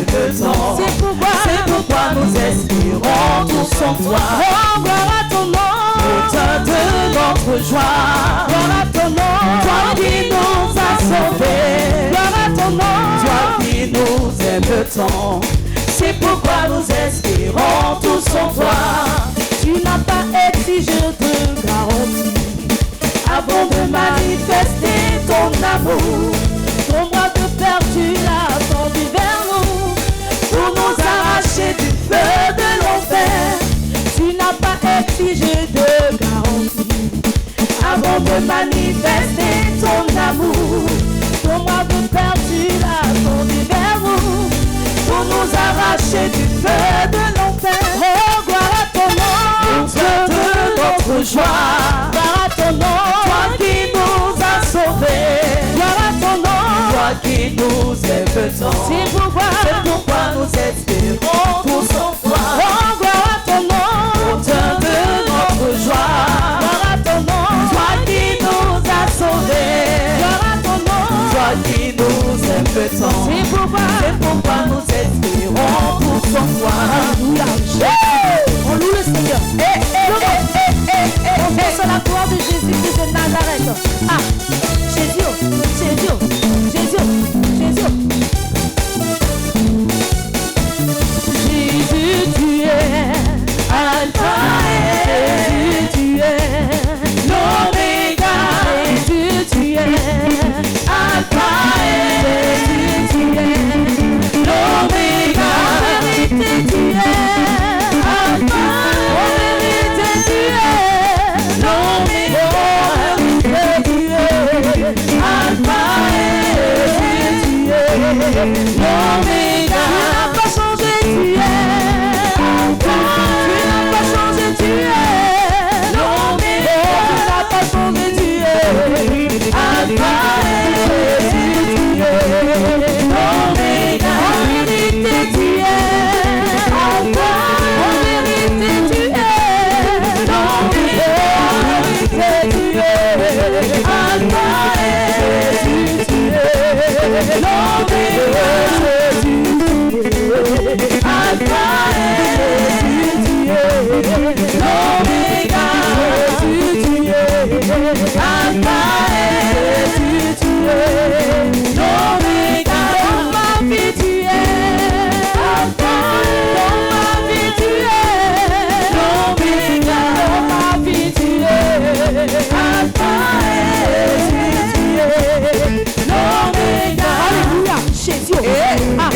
temps. C'est pourquoi nous espérons tous en toi. Oh, gloire à ton nom. Autant de notre joie. Gloire à ton nom. Toi qui nous as sauvés. Gloire à ton nom. Toi qui nous aimes tant. C'est pourquoi nous espérons tous en toi. Tu n'as pas exigé de garantie avant de manifester ton amour. Ton bras de père, tu l'as tendu vers nous pour nous arracher du feu de l'enfer. Tu n'as pas exigé de garantie avant de manifester ton amour. Ton bras de père, tu l'as tendu vers nous pour nous arracher du feu de l'enfer. Oh, gloire à ton nom, Dieu de notre joie. Gloire à ton nom, toi qui nous as sauvés. Gloire à ton nom, toi qui nous aimes tant. C'est pourquoi nous espérons tous en toi. Oh, gloire à ton nom, auteur de notre joie. Gloire à ton nom, toi qui nous as sauvés. Gloire à ton nom, toi qui nous aimes tant. C'est pourquoi nous espérons tous en toi. Alléluia. On loue le Seigneur. On pense à la gloire de Jésus-Christ de Nazareth. Ah, Jésus, Jésus, Jésus, Jésus. Jésus, tu es Alpha et Jésus, tu es l'Oméga. Jésus, tu es Alpha et Jésus, tu es l'Oméga. En vérité, tu es Alpha. En vérité, tu es l'Oméga. tu es Alpha et tu es l'Oméga. Tu n'as pas changé, tu es Alpha. Tu n'as pas changé, tu es l'Oméga. Tu n'as pas changé, tu es Alpha et tu es l'Oméga. En vérité, tu es Alpha. En vérité, tu es l'Oméga. En vérité, tu es Alpha et tu es l'Oméga. Alpha et tu es l'Oméga. Tu es Alpha et tu es l'Oméga. Dans ma vie, tu es Alpha. Dans ma vie, tu es l'Oméga. Dans ma vie, tu es Alpha et tu es l'Oméga. Alléluia. Jésus. Ah.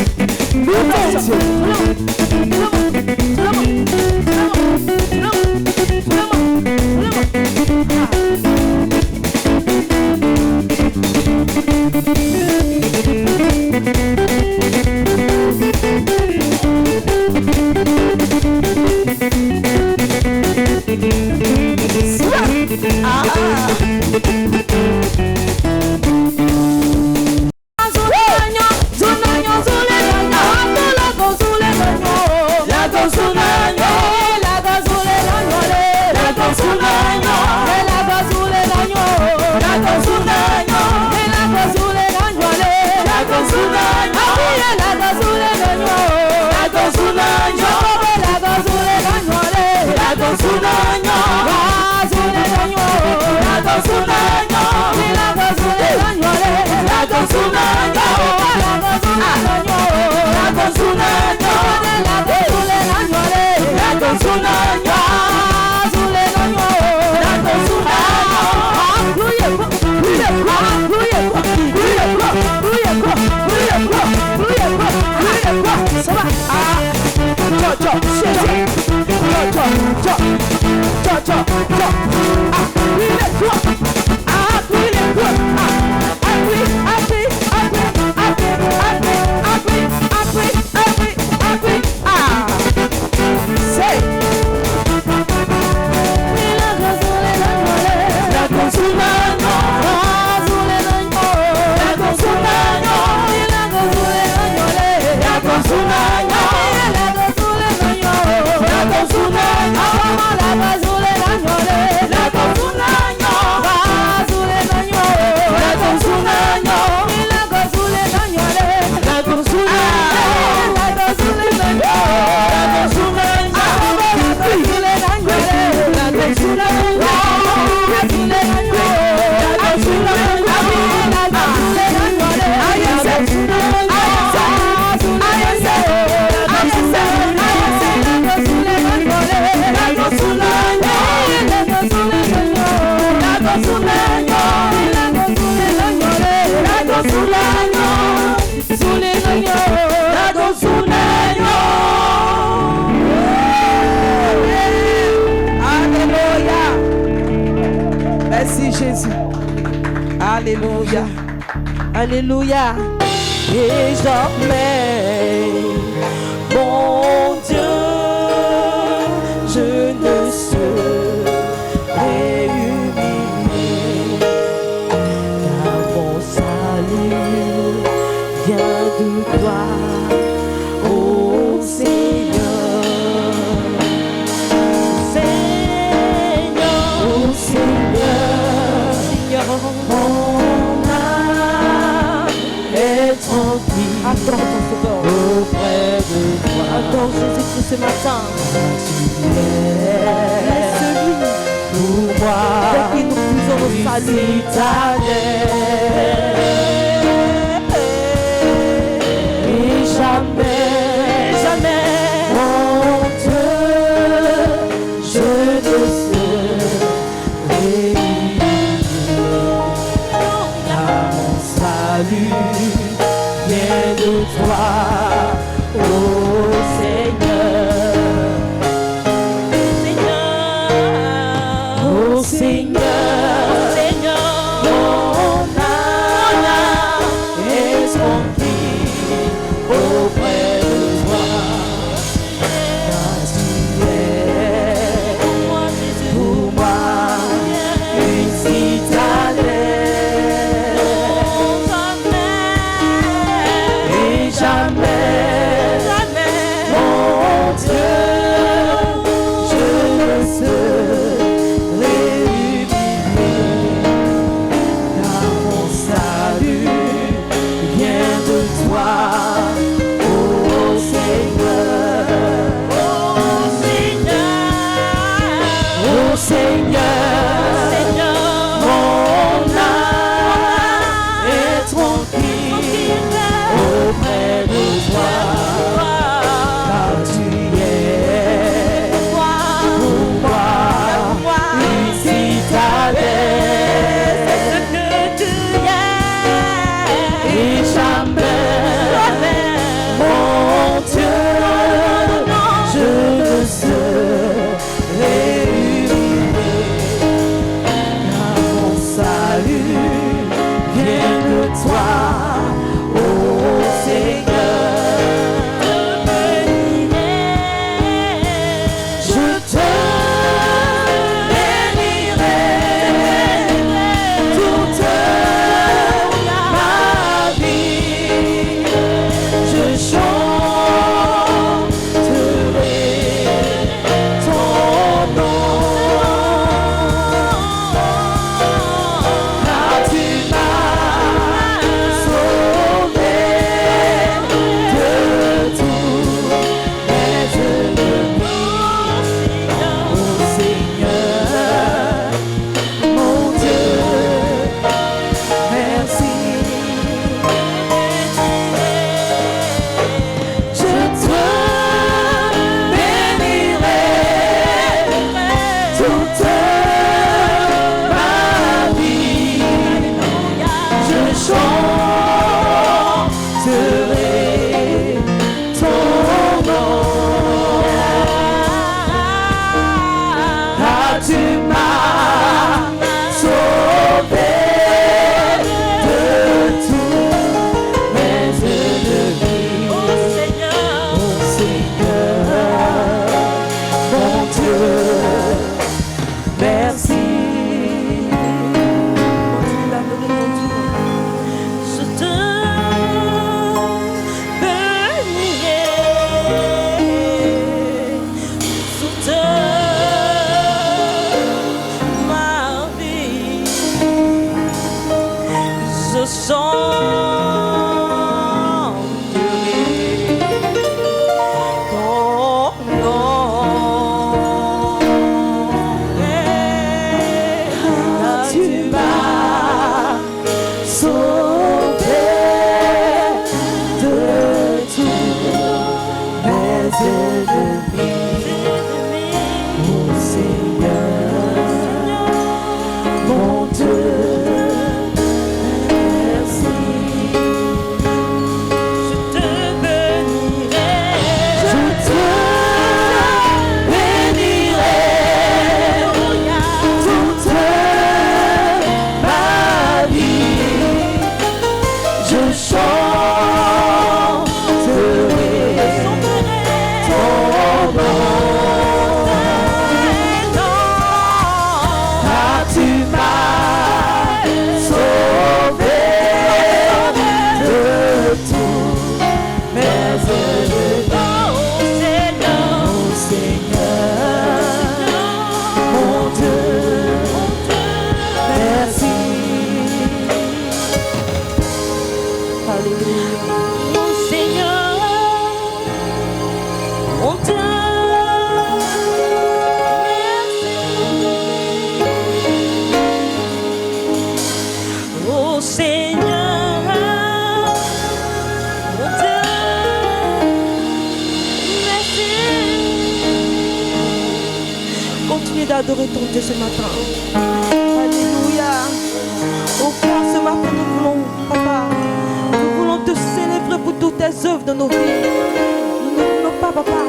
Alléluia. Merci Jésus. Alléluia. Alléluia. Et jamais, mon Dieu, je ne serai humilié, car mon salut vient de toi, ô Seigneur. Seigneur, ô Seigneur, mon âme est tranquille. Attends ton Sauveur auprès de toi. Attends Jésus-Christ ce matin. Tu es celui pour moi avec qui nous puisons au salut. Et jamais, jamais, mon Dieu, je ne serai humilié, car mon salut vient de toi, ô Seigneur. Seigneur, ô Seigneur, mon âme est tranquille auprès de toi, car tu es pour moi une citadelle. Et jamais, mon Dieu, je ne serai humilié, car mon salut vient de toi, ô Seigneur. Ô Seigneur, mon âme est tranquille auprès de toi, car tu es pour moi une citadelle. C'est ce que tu es. Et jamais, mon Dieu, je ne serai humilié, car mon salut vient de toi, ô Seigneur. Je te bénirai toute ma vie. Je chanterai ton nom, car tu m'as sauvé de tous mes ennemis. Ô Seigneur, mon Dieu, merci. Je te bénirai toute ma vie. Je chanterai ton nom, car tu m'as sauvé de tous mes ennemis. Ô Seigneur, mon Dieu, merci. Je te bénirai toute ma vie. Je chanterai ton nom, car tu m'as sauvé de tous mes ennemis. Ô Seigneur, mon mon Dieu, merci. Je te bénirai, je te bénirai toute ma vie. Je chanterai ton nom. Car tu m'as sauvé de tous mes ennemis. Oh Seigneur, mon Dieu, merci. Alléluia. Mon Seigneur, mon Dieu, merci. Oh Seigneur, mon Dieu, merci. Continue d'adorer ton Dieu ce matin. Alléluia. Oh Père, ce matin nous voulons, Papa, nous voulons te célébrer pour toutes tes œuvres dans nos vies. Nous ne voulons pas, Papa,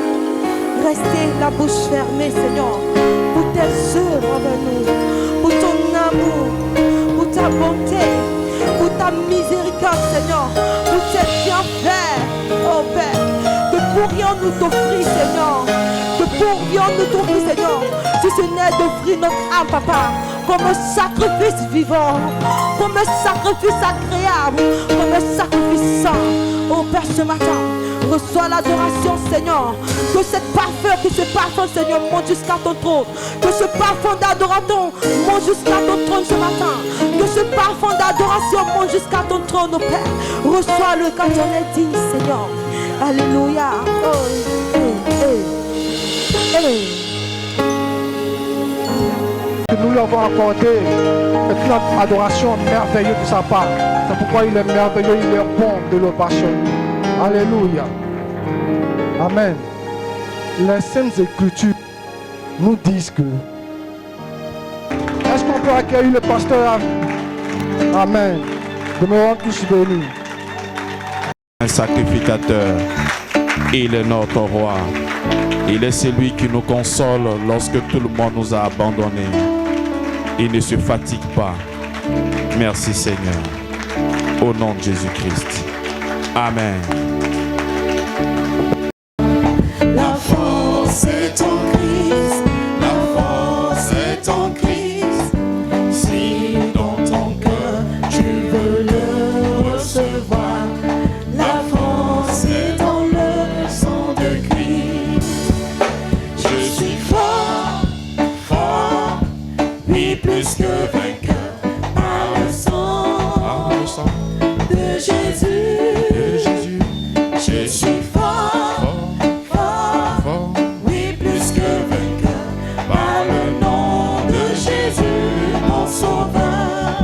rester la bouche fermée, Seigneur, pour tes œuvres envers nous, pour ton amour, pour ta bonté, pour ta miséricorde, Seigneur, pour tes bienfaits, oh Père, que pourrions-nous t'offrir, Seigneur, que pourrions-nous t'offrir, Seigneur, si ce n'est d'offrir notre âme, Papa, comme un sacrifice vivant, comme un sacrifice agréable, comme un sacrifice saint. Oh Père, ce matin, reçois l'adoration, Seigneur. Que ce parfum, Seigneur, monte jusqu'à ton trône. Que ce parfum d'adoration monte jusqu'à ton trône ce matin. Que ce parfum d'adoration monte jusqu'à ton trône, oh Père. Reçois-le quand on est digne, Seigneur. Alléluia. Oh, Nous lui avons accordé une adoration merveilleuse de sa part. C'est pourquoi il est merveilleux, il est bon de l'ovation. Alléluia. Amen. Les Saintes Écritures nous disent que... Est-ce qu'on peut accueillir le pasteur? Amen. Demeurons tous bénis. Un sacrificateur, il est notre roi. Il est celui qui nous console lorsque tout le monde nous a abandonnés. Il ne se fatigue pas. Merci Seigneur. Au nom de Jésus-Christ. Amen. La force est en Christ, la force est en Christ. Si dans ton cœur tu veux le recevoir, la force est dans le sang de Christ. Je suis fort, fort, oui plus que vainqueur par le sang de Jésus. Je suis fort, fort, oui plus que vainqueur par le nom de Jésus, mon sauveur.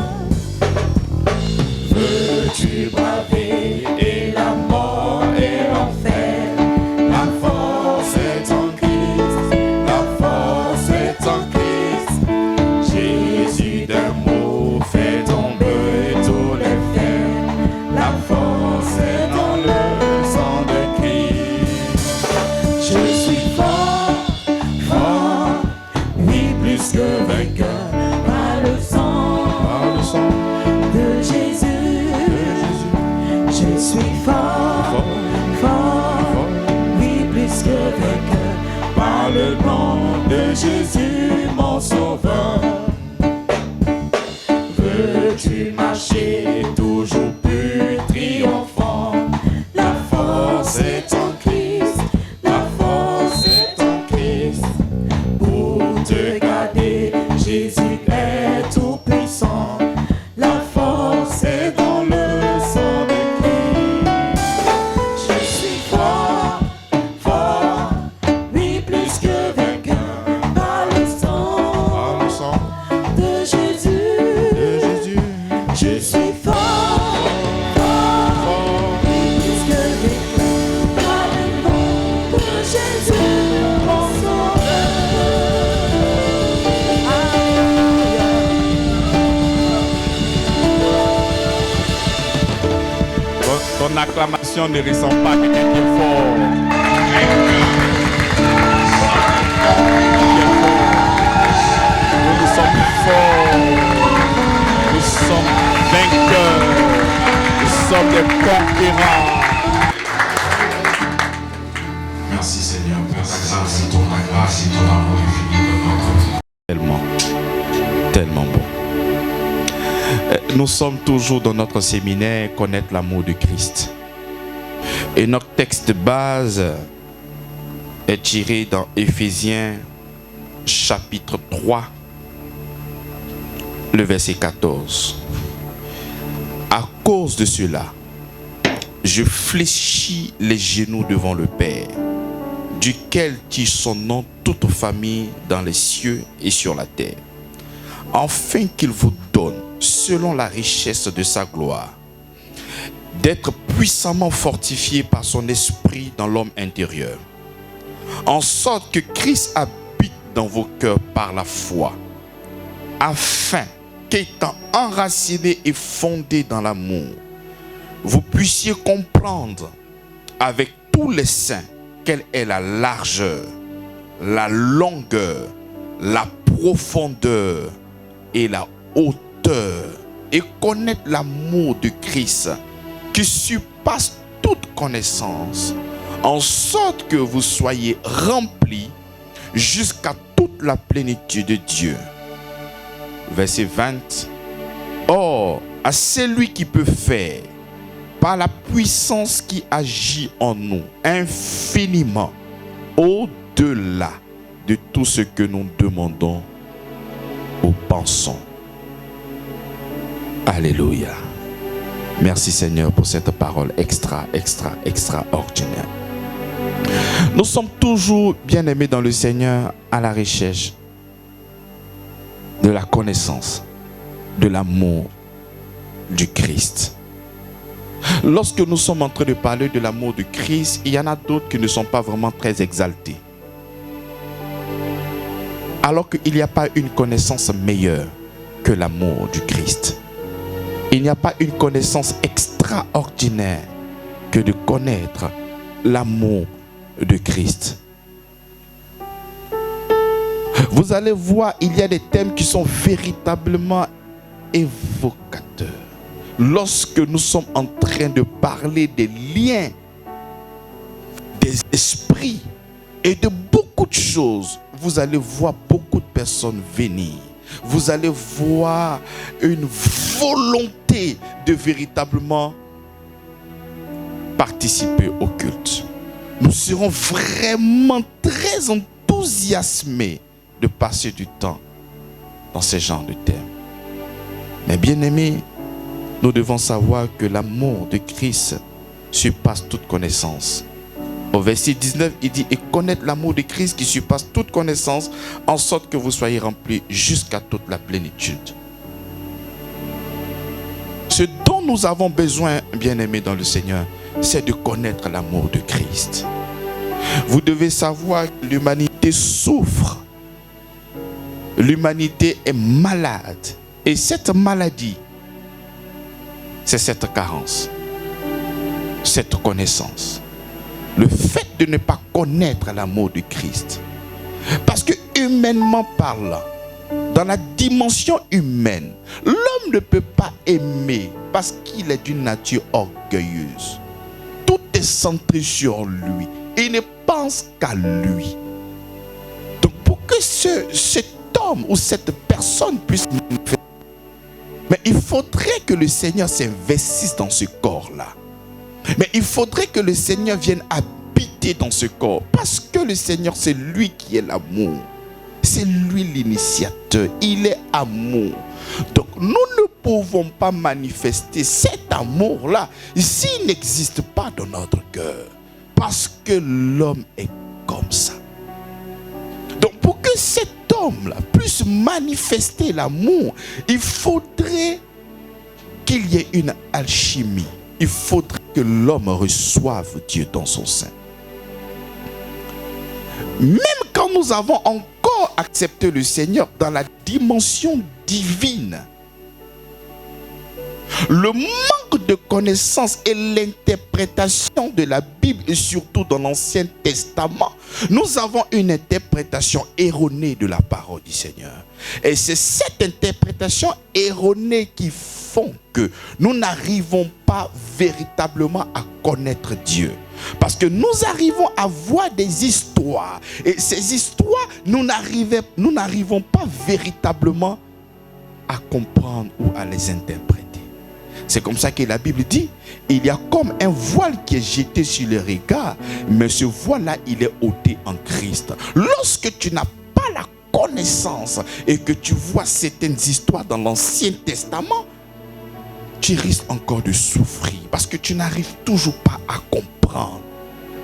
Veux-tu braver et la mort et l'enfer? La force est en Christ, la force est en Christ. Jésus d'un mot fait tomber tous les fers. La force est dans le sang de Christ. Je suis fort, fort, oui plus que vainqueur par le sang de Jésus. Je suis fort, fort, oui plus que vainqueur par le nom de Jésus, mon sauveur. Veux-tu marcher toujours plus triomphant? La force est en Christ, la force est en Christ. Pour te garder, Jésus est tout puissant. La force est dans le sang de Christ. Je suis fort, fort, oui plus que vainqueur par le sang de Jésus. Je suis fort. Ton acclamation ne ressent pas quelqu'un qui est fort. Nous sommes forts. Nous sommes vainqueurs. Nous sommes des conquérants. Merci Seigneur pour ta grâce et ton amour infini dans notre vie. Tellement bon. Nous sommes toujours dans notre séminaire Connaître l'amour de Christ. Et notre texte de base est tiré dans Éphésiens chapitre 3, le verset 14. À cause de cela, je fléchis les genoux devant le Père, duquel tire son nom toute famille dans les cieux et sur la terre, afin qu'il vous donne, selon la richesse de sa gloire, d'être puissamment fortifié par son esprit dans l'homme intérieur, en sorte que Christ habite dans vos cœurs par la foi, afin qu'étant enraciné et fondé dans l'amour, vous puissiez comprendre avec tous les saints quelle est la largeur, la longueur, la profondeur et la hauteur, et connaître l'amour de Christ qui surpasse toute connaissance, en sorte que vous soyez remplis jusqu'à toute la plénitude de Dieu. Verset 20. Or, à celui qui peut faire, par la puissance qui agit en nous, infiniment au-delà de tout ce que nous demandons ou pensons. Alléluia. Merci Seigneur pour cette parole extraordinaire. Nous sommes toujours, bien-aimés dans le Seigneur, à la recherche de la connaissance, de l'amour du Christ. Lorsque nous sommes en train de parler de l'amour de Christ, il y en a d'autres qui ne sont pas vraiment très exaltés. Alors qu'il n'y a pas une connaissance meilleure que l'amour du Christ. Il n'y a pas une connaissance extraordinaire que de connaître l'amour de Christ. Vous allez voir, il y a des thèmes qui sont véritablement évocateurs. Lorsque nous sommes en train de parler des liens, des esprits et de beaucoup de choses, vous allez voir beaucoup de personnes venir. Vous allez voir une volonté de véritablement participer au culte. Nous serons vraiment très enthousiasmés de passer du temps dans ce genre de thèmes. Mais bien aimés, nous devons savoir que l'amour de Christ surpasse toute connaissance. Au verset 19, il dit « Et connaître l'amour de Christ qui surpasse toute connaissance, en sorte que vous soyez remplis jusqu'à toute la plénitude. » Ce dont nous avons besoin, bien-aimés dans le Seigneur, c'est de connaître l'amour de Christ. Vous devez savoir que l'humanité souffre. L'humanité est malade. Et cette maladie, c'est cette carence, cette connaissance. Le fait de ne pas connaître l'amour de Christ. Parce que humainement parlant, dans la dimension humaine, l'homme ne peut pas aimer parce qu'il est d'une nature orgueilleuse. Tout est centré sur lui. Il ne pense qu'à lui. Donc pour que cet homme ou cette personne puisse manifester, mais il faudrait que le Seigneur s'investisse dans ce corps-là. Mais il faudrait que le Seigneur vienne habiter dans ce corps. Parce que le Seigneur, c'est lui qui est l'amour. C'est lui l'initiateur. Il est amour. Donc nous ne pouvons pas manifester cet amour-là s'il n'existe pas dans notre cœur. Parce que l'homme est comme ça. Donc pour que cet homme-là puisse manifester l'amour, il faudrait qu'il y ait une alchimie. Il faudrait que l'homme reçoive Dieu dans son sein. Même quand nous avons encore accepté le Seigneur dans la dimension divine, le manque de connaissance et l'interprétation de la Bible, et surtout dans l'Ancien Testament, nous avons une interprétation erronée de la parole du Seigneur. Et c'est cette interprétation erronée qui font que nous n'arrivons pas véritablement à connaître Dieu. Parce que nous arrivons à voir des histoires. Et ces histoires, nous n'arrivons pas véritablement à comprendre ou à les interpréter. C'est comme ça que la Bible dit, il y a comme un voile qui est jeté sur les regards, mais ce voile-là, il est ôté en Christ. Lorsque tu n'as pas la connaissance et que tu vois certaines histoires dans l'Ancien Testament, tu risques encore de souffrir parce que tu n'arrives toujours pas à comprendre.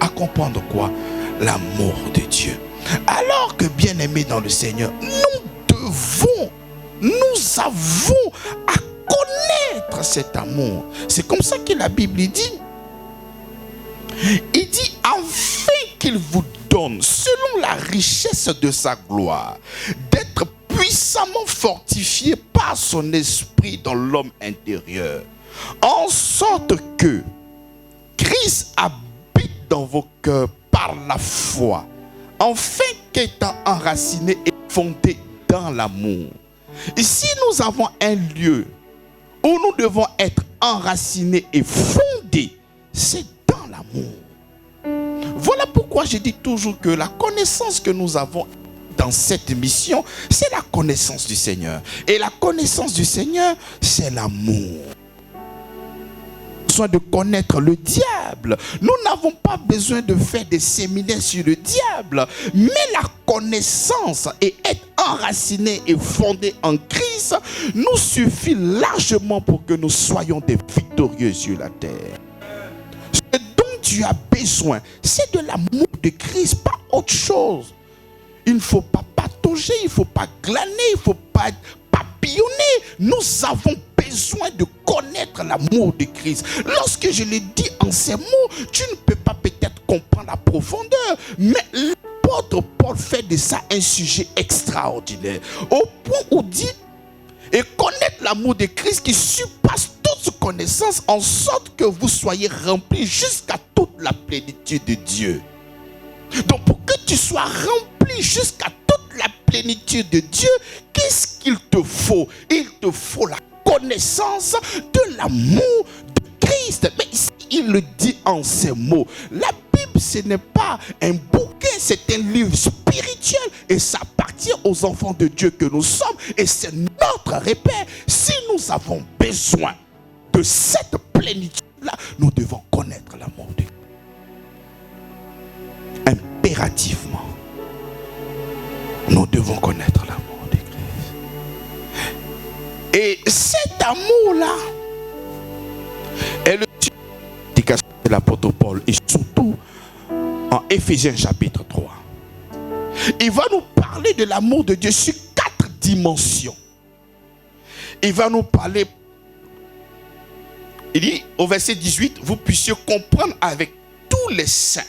À comprendre quoi? L'amour de Dieu. Alors que, bien-aimés dans le Seigneur, nous avons à connaître cet amour. C'est comme ça que la Bible dit. Il dit, afin qu'il vous donne, selon la richesse de sa gloire, d'être puissamment fortifié par son esprit dans l'homme intérieur, en sorte que Christ habite dans vos cœurs par la foi, afin qu'étant enraciné et fondé dans l'amour. Ici, nous avons un lieu où nous devons être enracinés et fondés, c'est dans l'amour. Voilà pourquoi je dis toujours que la connaissance que nous avons dans cette mission, c'est la connaissance du Seigneur. Et la connaissance du Seigneur, c'est l'amour. De connaître le diable. Nous n'avons pas besoin de faire des séminaires sur le diable, mais la connaissance et être enraciné et fondé en Christ nous suffit largement pour que nous soyons des victorieux sur la terre. Ce dont tu as besoin, c'est de l'amour de Christ, pas autre chose. Il ne faut pas patauger, il ne faut pas glaner, il ne faut pas papillonner. Nous avons besoin de connaître l'amour de Christ. Lorsque je le dis en ces mots, tu ne peux pas peut-être comprendre la profondeur, mais l'apôtre Paul fait de ça un sujet extraordinaire, au point où dit, et connaître l'amour de Christ qui surpasse toute connaissance, en sorte que vous soyez remplis jusqu'à toute la plénitude de Dieu. Donc pour que tu sois rempli jusqu'à toute la plénitude de Dieu, qu'est-ce qu'il te faut? Il te faut la connaissance de l'amour de Christ. Mais ici, il le dit en ces mots. La Bible, ce n'est pas un bouquin, c'est un livre spirituel et ça appartient aux enfants de Dieu que nous sommes et c'est notre repère. Si nous avons besoin de cette plénitude-là, nous devons connaître l'amour de Dieu. Impérativement, nous devons connaître l'amour. Et cet amour-là est le sujet de l'apôtre Paul et surtout en Éphésiens chapitre 3. Il va nous parler de l'amour de Dieu sur 4 dimensions. Il va nous parler, il dit au verset 18, vous puissiez comprendre avec tous les saints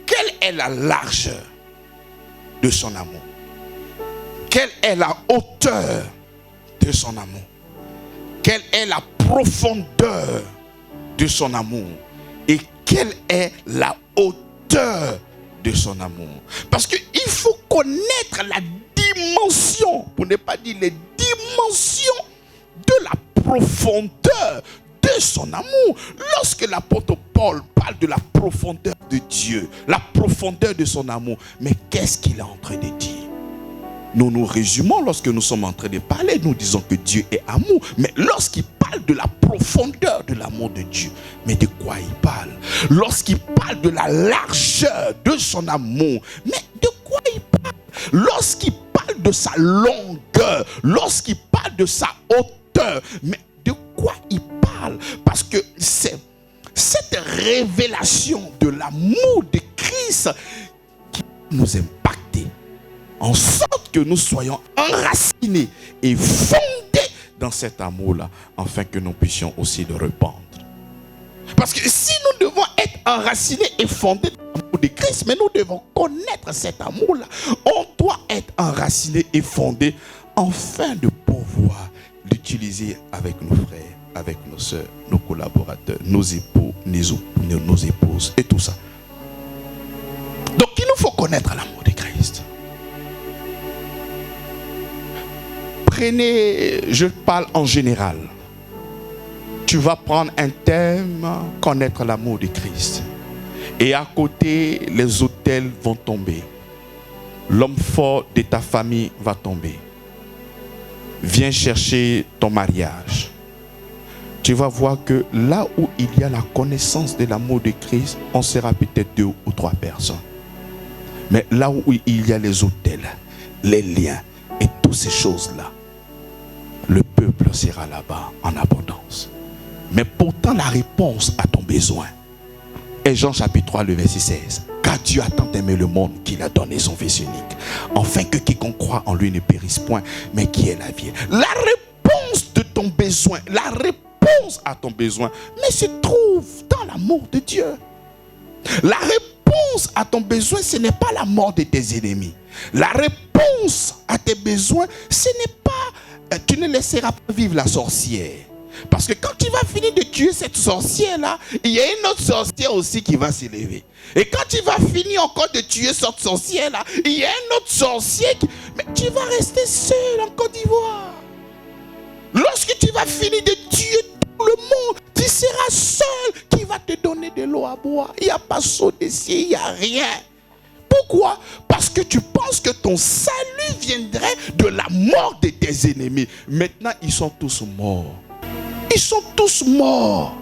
quelle est la largeur de son amour, quelle est la hauteur de son amour, quelle est la profondeur de son amour et quelle est la hauteur de son amour. Parce qu'il faut connaître la dimension, pour ne pas dire les dimensions de la profondeur de son amour. Lorsque l'apôtre Paul parle de la profondeur de Dieu, la profondeur de son amour, mais qu'est-ce qu'il est en train de dire? Nous nous résumons lorsque nous sommes en train de parler, nous disons que Dieu est amour. Mais lorsqu'il parle de la profondeur de l'amour de Dieu, mais de quoi il parle? Lorsqu'il parle de la largeur de son amour, mais de quoi il parle? Lorsqu'il parle de sa longueur, lorsqu'il parle de sa hauteur, mais de quoi il parle? Parce que c'est cette révélation de l'amour de Christ qui nous impacte, en sorte que nous soyons enracinés et fondés dans cet amour-là, afin que nous puissions aussi le répandre. Parce que si nous devons être enracinés et fondés dans l'amour de Christ, mais nous devons connaître cet amour-là, on doit être enracinés et fondés afin de pouvoir l'utiliser avec nos frères, avec nos soeurs, nos collaborateurs, nos époux, nos épouses et tout ça. Donc il nous faut connaître l'amour de Christ. Prenez, je parle en général. Tu vas prendre un thème, connaître l'amour de Christ. Et à côté, les autels vont tomber. L'homme fort de ta famille va tomber. Viens chercher ton mariage. Tu vas voir que là où il y a la connaissance de l'amour de Christ, on sera peut-être 2 ou 3 personnes. Mais là où il y a les autels, les liens et toutes ces choses-là, le peuple sera là-bas en abondance. Mais pourtant la réponse à ton besoin est Jean chapitre 3, le verset 16. Car Dieu a tant aimé le monde qu'il a donné son Fils unique, afin que quiconque croit en lui ne périsse point, mais qui ait la vie. La réponse de ton besoin, la réponse à ton besoin, mais se trouve dans l'amour de Dieu. La réponse à ton besoin, ce n'est pas la mort de tes ennemis. La réponse à tes besoins, ce n'est pas, tu ne laisseras pas vivre la sorcière. Parce que quand tu vas finir de tuer cette sorcière-là, il y a une autre sorcière aussi qui va s'élever. Et quand tu vas finir encore de tuer cette sorcière-là, il y a une autre sorcière qui... Mais tu vas rester seul en Côte d'Ivoire. Lorsque tu vas finir de tuer tout le monde, tu seras seul qui va te donner de l'eau à boire. Il n'y a pas saut de ciel, il n'y a rien. Pourquoi? Parce que tu penses que ton salut viendrait de la mort de tes ennemis. Maintenant, ils sont tous morts. Ils sont tous morts.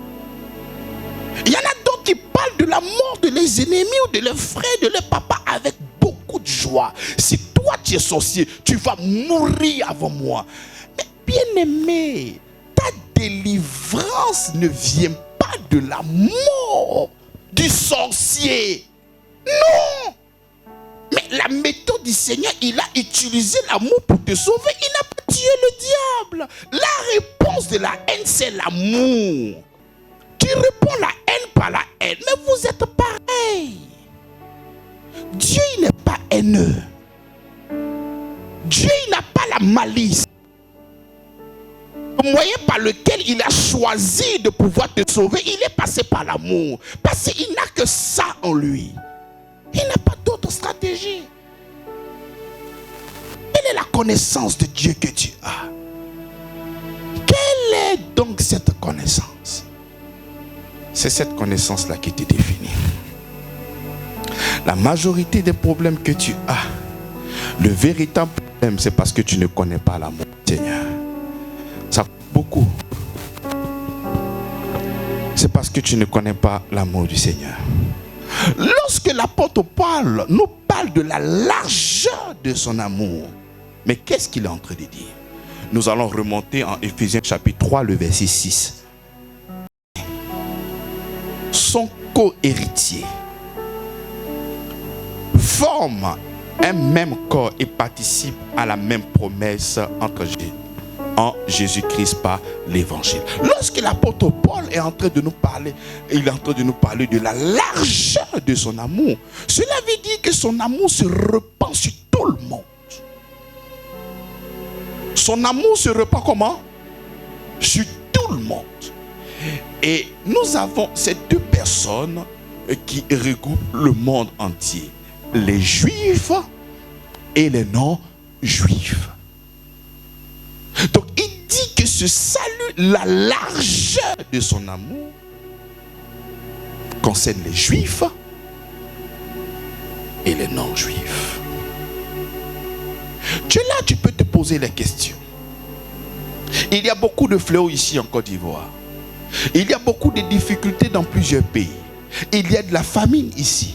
Il y en a d'autres qui parlent de la mort de leurs ennemis ou de leurs frères, de leurs papas avec beaucoup de joie. Si toi tu es sorcier, tu vas mourir avant moi. Mais bien aimé, ta délivrance ne vient pas de la mort du sorcier. Non. Mais la méthode du Seigneur, il a utilisé l'amour pour te sauver. Il n'a pas tué le diable. La réponse de la haine, c'est l'amour. Tu réponds la haine par la haine. Mais vous êtes pareil. Dieu, il n'est pas haineux. Dieu, il n'a pas la malice. Le moyen par lequel il a choisi de pouvoir te sauver, il est passé par l'amour. Parce qu'il n'a que ça en lui. Il n'a pas d'autre stratégie. Quelle est la connaissance de Dieu que tu as? Quelle est donc cette connaissance? C'est cette connaissance-là qui te définit. La majorité des problèmes que tu as, le véritable problème, c'est parce que tu ne connais pas l'amour du Seigneur. Ça coûte beaucoup. C'est parce que tu ne connais pas l'amour du Seigneur. Lorsque l'apôtre Paul nous parle de la largeur de son amour, mais qu'est-ce qu'il est en train de dire? Nous allons remonter en Éphésiens chapitre 3, le verset 6. Son co-héritier forme un même corps et participe à la même promesse en Jésus-Christ par l'évangile. Lorsque l'apôtre Paul est en train de nous parler, il est en train de nous parler de la largeur de son amour. Cela veut dire que son amour se répand sur tout le monde. Son amour se répand comment? Sur tout le monde. Et nous avons ces deux personnes qui regroupent le monde entier. Les juifs et les non-juifs. Donc il dit que ce salut, la largeur de son amour, concerne les juifs et les non-juifs. Tu es là, tu peux te poser la question. Il y a beaucoup de fléaux ici en Côte d'Ivoire. Il y a beaucoup de difficultés dans plusieurs pays. Il y a de la famine ici.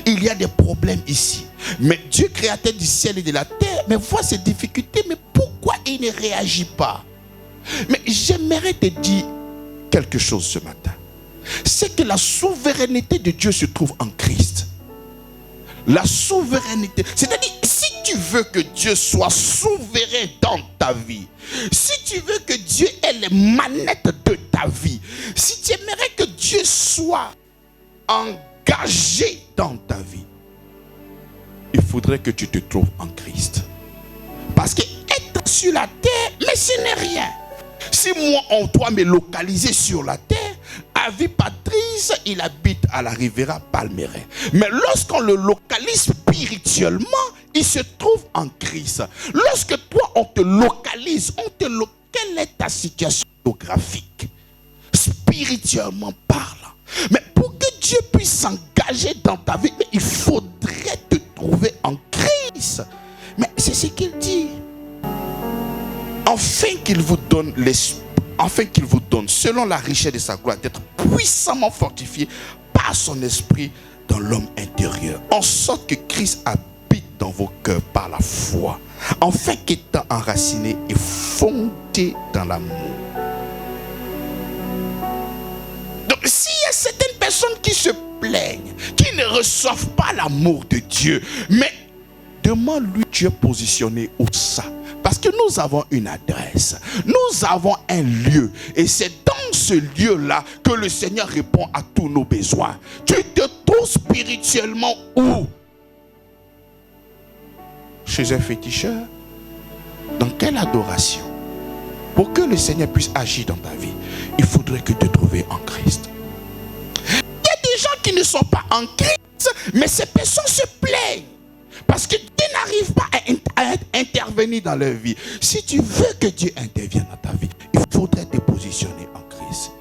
Il y a des problèmes ici. Mais Dieu, créateur du ciel et de la terre, mais voit ces difficultés, mais pourquoi il ne réagit pas? Mais j'aimerais te dire quelque chose ce matin. C'est que la souveraineté de Dieu se trouve en Christ. La souveraineté, c'est-à-dire si tu veux que Dieu soit souverain dans ta vie, si tu veux que Dieu ait les manettes de ta vie, si tu aimerais que Dieu soit engagé dans ta vie, il faudrait que tu te trouves en Christ. Parce que être sur la terre, mais ce n'est rien. Si moi, on doit me localiser sur la terre, Avi Patrice, il habite à la Riviera Palmeraie. Mais lorsqu'on le localise spirituellement, il se trouve en Christ. Lorsque toi, on te localise, quelle est ta situation géographique? Spirituellement parlant. Mais pour que Dieu puisse s'engager dans ta vie, il faudrait te trouver en Christ. Mais c'est ce qu'il dit. Afin qu'il vous donne l'esprit, afin qu'il vous donne, selon la richesse de sa gloire, d'être puissamment fortifié par son esprit dans l'homme intérieur, en sorte que Christ habite dans vos cœurs par la foi, afin qu'étant enraciné et fondé dans l'amour. Donc s'il y a certaines personnes qui se plaignent, qui ne reçoivent pas l'amour de Dieu, mais demande-lui, Dieu positionné où ça? Parce que nous avons une adresse, nous avons un lieu, et c'est dans ce lieu-là que le Seigneur répond à tous nos besoins. Tu te trouves spirituellement où? Chez un féticheur? Dans quelle adoration? Pour que le Seigneur puisse agir dans ta vie, il faudrait que tu te trouves en Christ. Il y a des gens qui ne sont pas en Christ, mais ces personnes se plaignent. Parce que Dieu n'arrive pas à intervenir dans leur vie. Si tu veux que Dieu intervienne dans ta vie, il faudrait te positionner en Christ.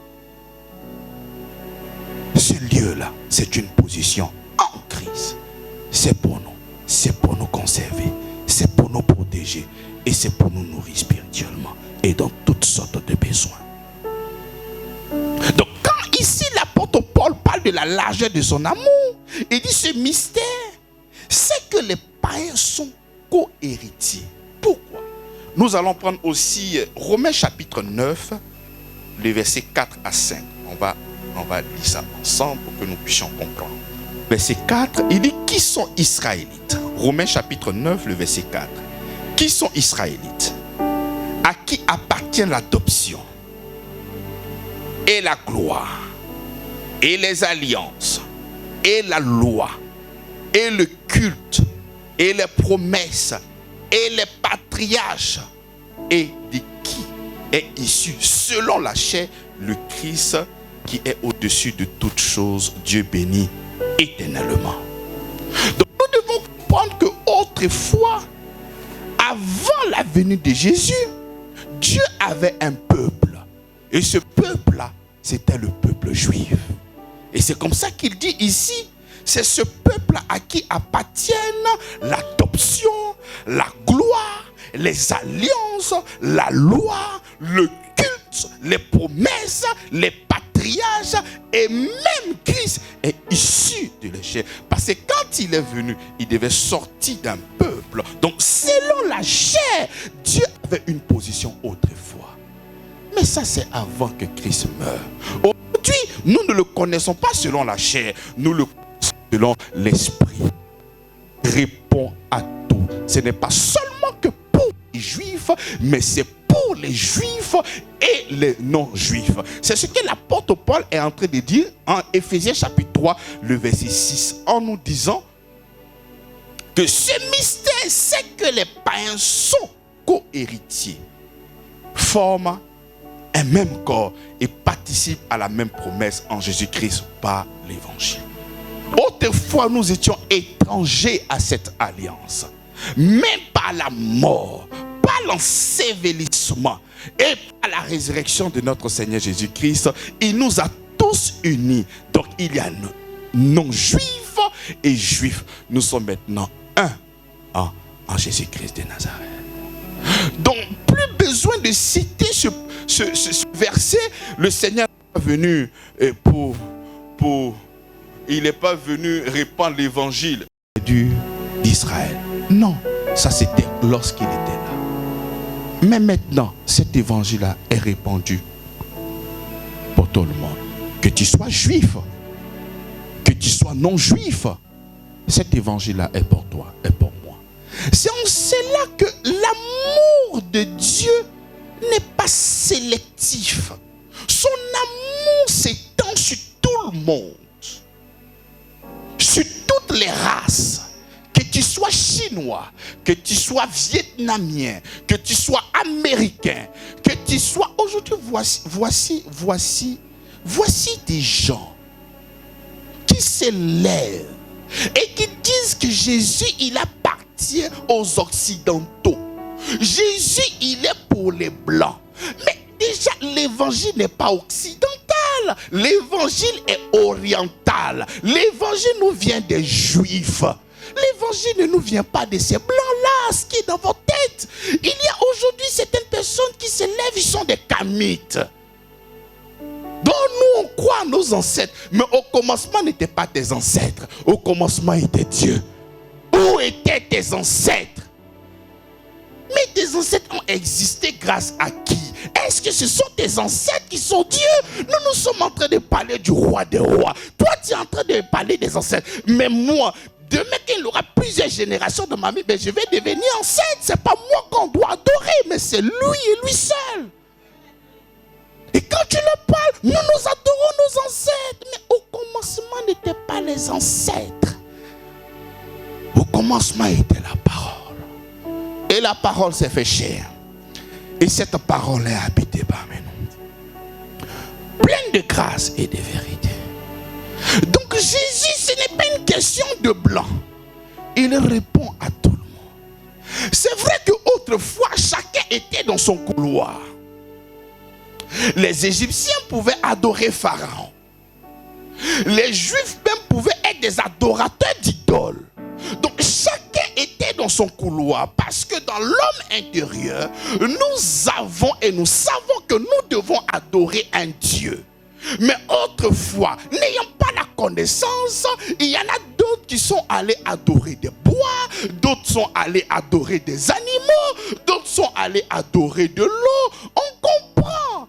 Ce lieu-là, c'est une position en Christ. C'est pour nous. C'est pour nous conserver. C'est pour nous protéger. Et c'est pour nous nourrir spirituellement. Et dans toutes sortes de besoins. Donc quand ici l'apôtre Paul parle de la largeur de son amour, il dit ce mystère, c'est que les païens sont co-héritiers. Pourquoi? Nous allons prendre aussi Romains chapitre 9, les versets 4 à 5. On va lire ça ensemble pour que nous puissions comprendre. Verset 4, il dit qui sont Israélites? Romains chapitre 9, le verset 4. Qui sont Israélites? À qui appartient l'adoption et la gloire et les alliances et la loi et le culte, et les promesses, et les patriarches, et de qui est issu, selon la chair, le Christ qui est au-dessus de toutes choses, Dieu béni éternellement. Donc nous devons comprendre que autrefois, avant la venue de Jésus, Dieu avait un peuple. Et ce peuple-là, c'était le peuple juif. Et c'est comme ça qu'il dit ici, c'est ce peuple à qui appartiennent l'adoption, la gloire, les alliances, la loi, le culte, les promesses, les patriarches, et même Christ est issu de la chair. Parce que quand il est venu, il devait sortir d'un peuple. Donc selon la chair, Dieu avait une position autrefois. Mais ça c'est avant que Christ meure. Aujourd'hui, nous ne le connaissons pas selon la chair, nous le selon l'esprit. Répond à tout. Ce n'est pas seulement que pour les juifs, mais c'est pour les juifs et les non-juifs. C'est ce que l'apôtre Paul est en train de dire en Éphésiens chapitre 3, le verset 6, en nous disant que ce mystère, c'est que les païens sont co-héritiers, forment un même corps et participent à la même promesse en Jésus-Christ par l'évangile. Autrefois, nous étions étrangers à cette alliance. Mais par la mort, par l'ensevelissement et par la résurrection de notre Seigneur Jésus-Christ, il nous a tous unis. Donc il y a non-juifs et juifs. Nous sommes maintenant un en Jésus-Christ de Nazareth. Donc plus besoin de citer ce verset. Le Seigneur est venu il n'est pas venu répandre l'évangile d'Israël. Non, ça c'était lorsqu'il était là. Mais maintenant, cet évangile-là est répandu pour tout le monde. Que tu sois juif, que tu sois non-juif, cet évangile-là est pour toi, est pour moi. C'est en cela que l'amour de Dieu n'est pas sélectif. Son amour s'étend sur tout le monde. Sur toutes les races, que tu sois chinois, que tu sois vietnamien, que tu sois américain, que tu sois... Aujourd'hui, voici des gens qui se lèvent et qui disent que Jésus, il appartient aux Occidentaux. Jésus, il est pour les Blancs. Mais déjà, l'évangile n'est pas occidental. L'évangile est oriental. L'évangile nous vient des Juifs. L'évangile ne nous vient pas de ces Blancs-là, ce qui est dans votre tête. Il y a aujourd'hui certaines personnes qui se lèvent, ils sont des Kamites. Donc nous, on croit à nos ancêtres. Mais au commencement n'étaient pas tes ancêtres. Au commencement était Dieu. Où étaient tes ancêtres? Mais tes ancêtres ont existé grâce à qui? Est-ce que ce sont tes ancêtres qui sont Dieu? Nous sommes en train de parler du roi des rois. Toi, tu es en train de parler des ancêtres. Mais moi, demain qu'il y aura plusieurs générations de ma vie, ben je vais devenir ancêtre. Ce n'est pas moi qu'on doit adorer, mais c'est lui et lui seul. Et quand tu leur parles, nous adorons nos ancêtres. Mais au commencement n'étaient pas les ancêtres. Au commencement était la parole. Et la parole s'est fait chair. Et cette parole est habitée parmi nous. Pleine de grâce et de vérité. Donc Jésus, ce n'est pas une question de blanc. Il répond à tout le monde. C'est vrai qu'autrefois, chacun était dans son couloir. Les Égyptiens pouvaient adorer Pharaon. Les Juifs même pouvaient être des adorateurs d'idoles. Donc chacun était dans son couloir parce que dans l'homme intérieur, nous avons et nous savons que nous devons adorer un Dieu. Mais autrefois, n'ayant pas la connaissance, il y en a d'autres qui sont allés adorer des bois, d'autres sont allés adorer des animaux, d'autres sont allés adorer de l'eau. On comprend.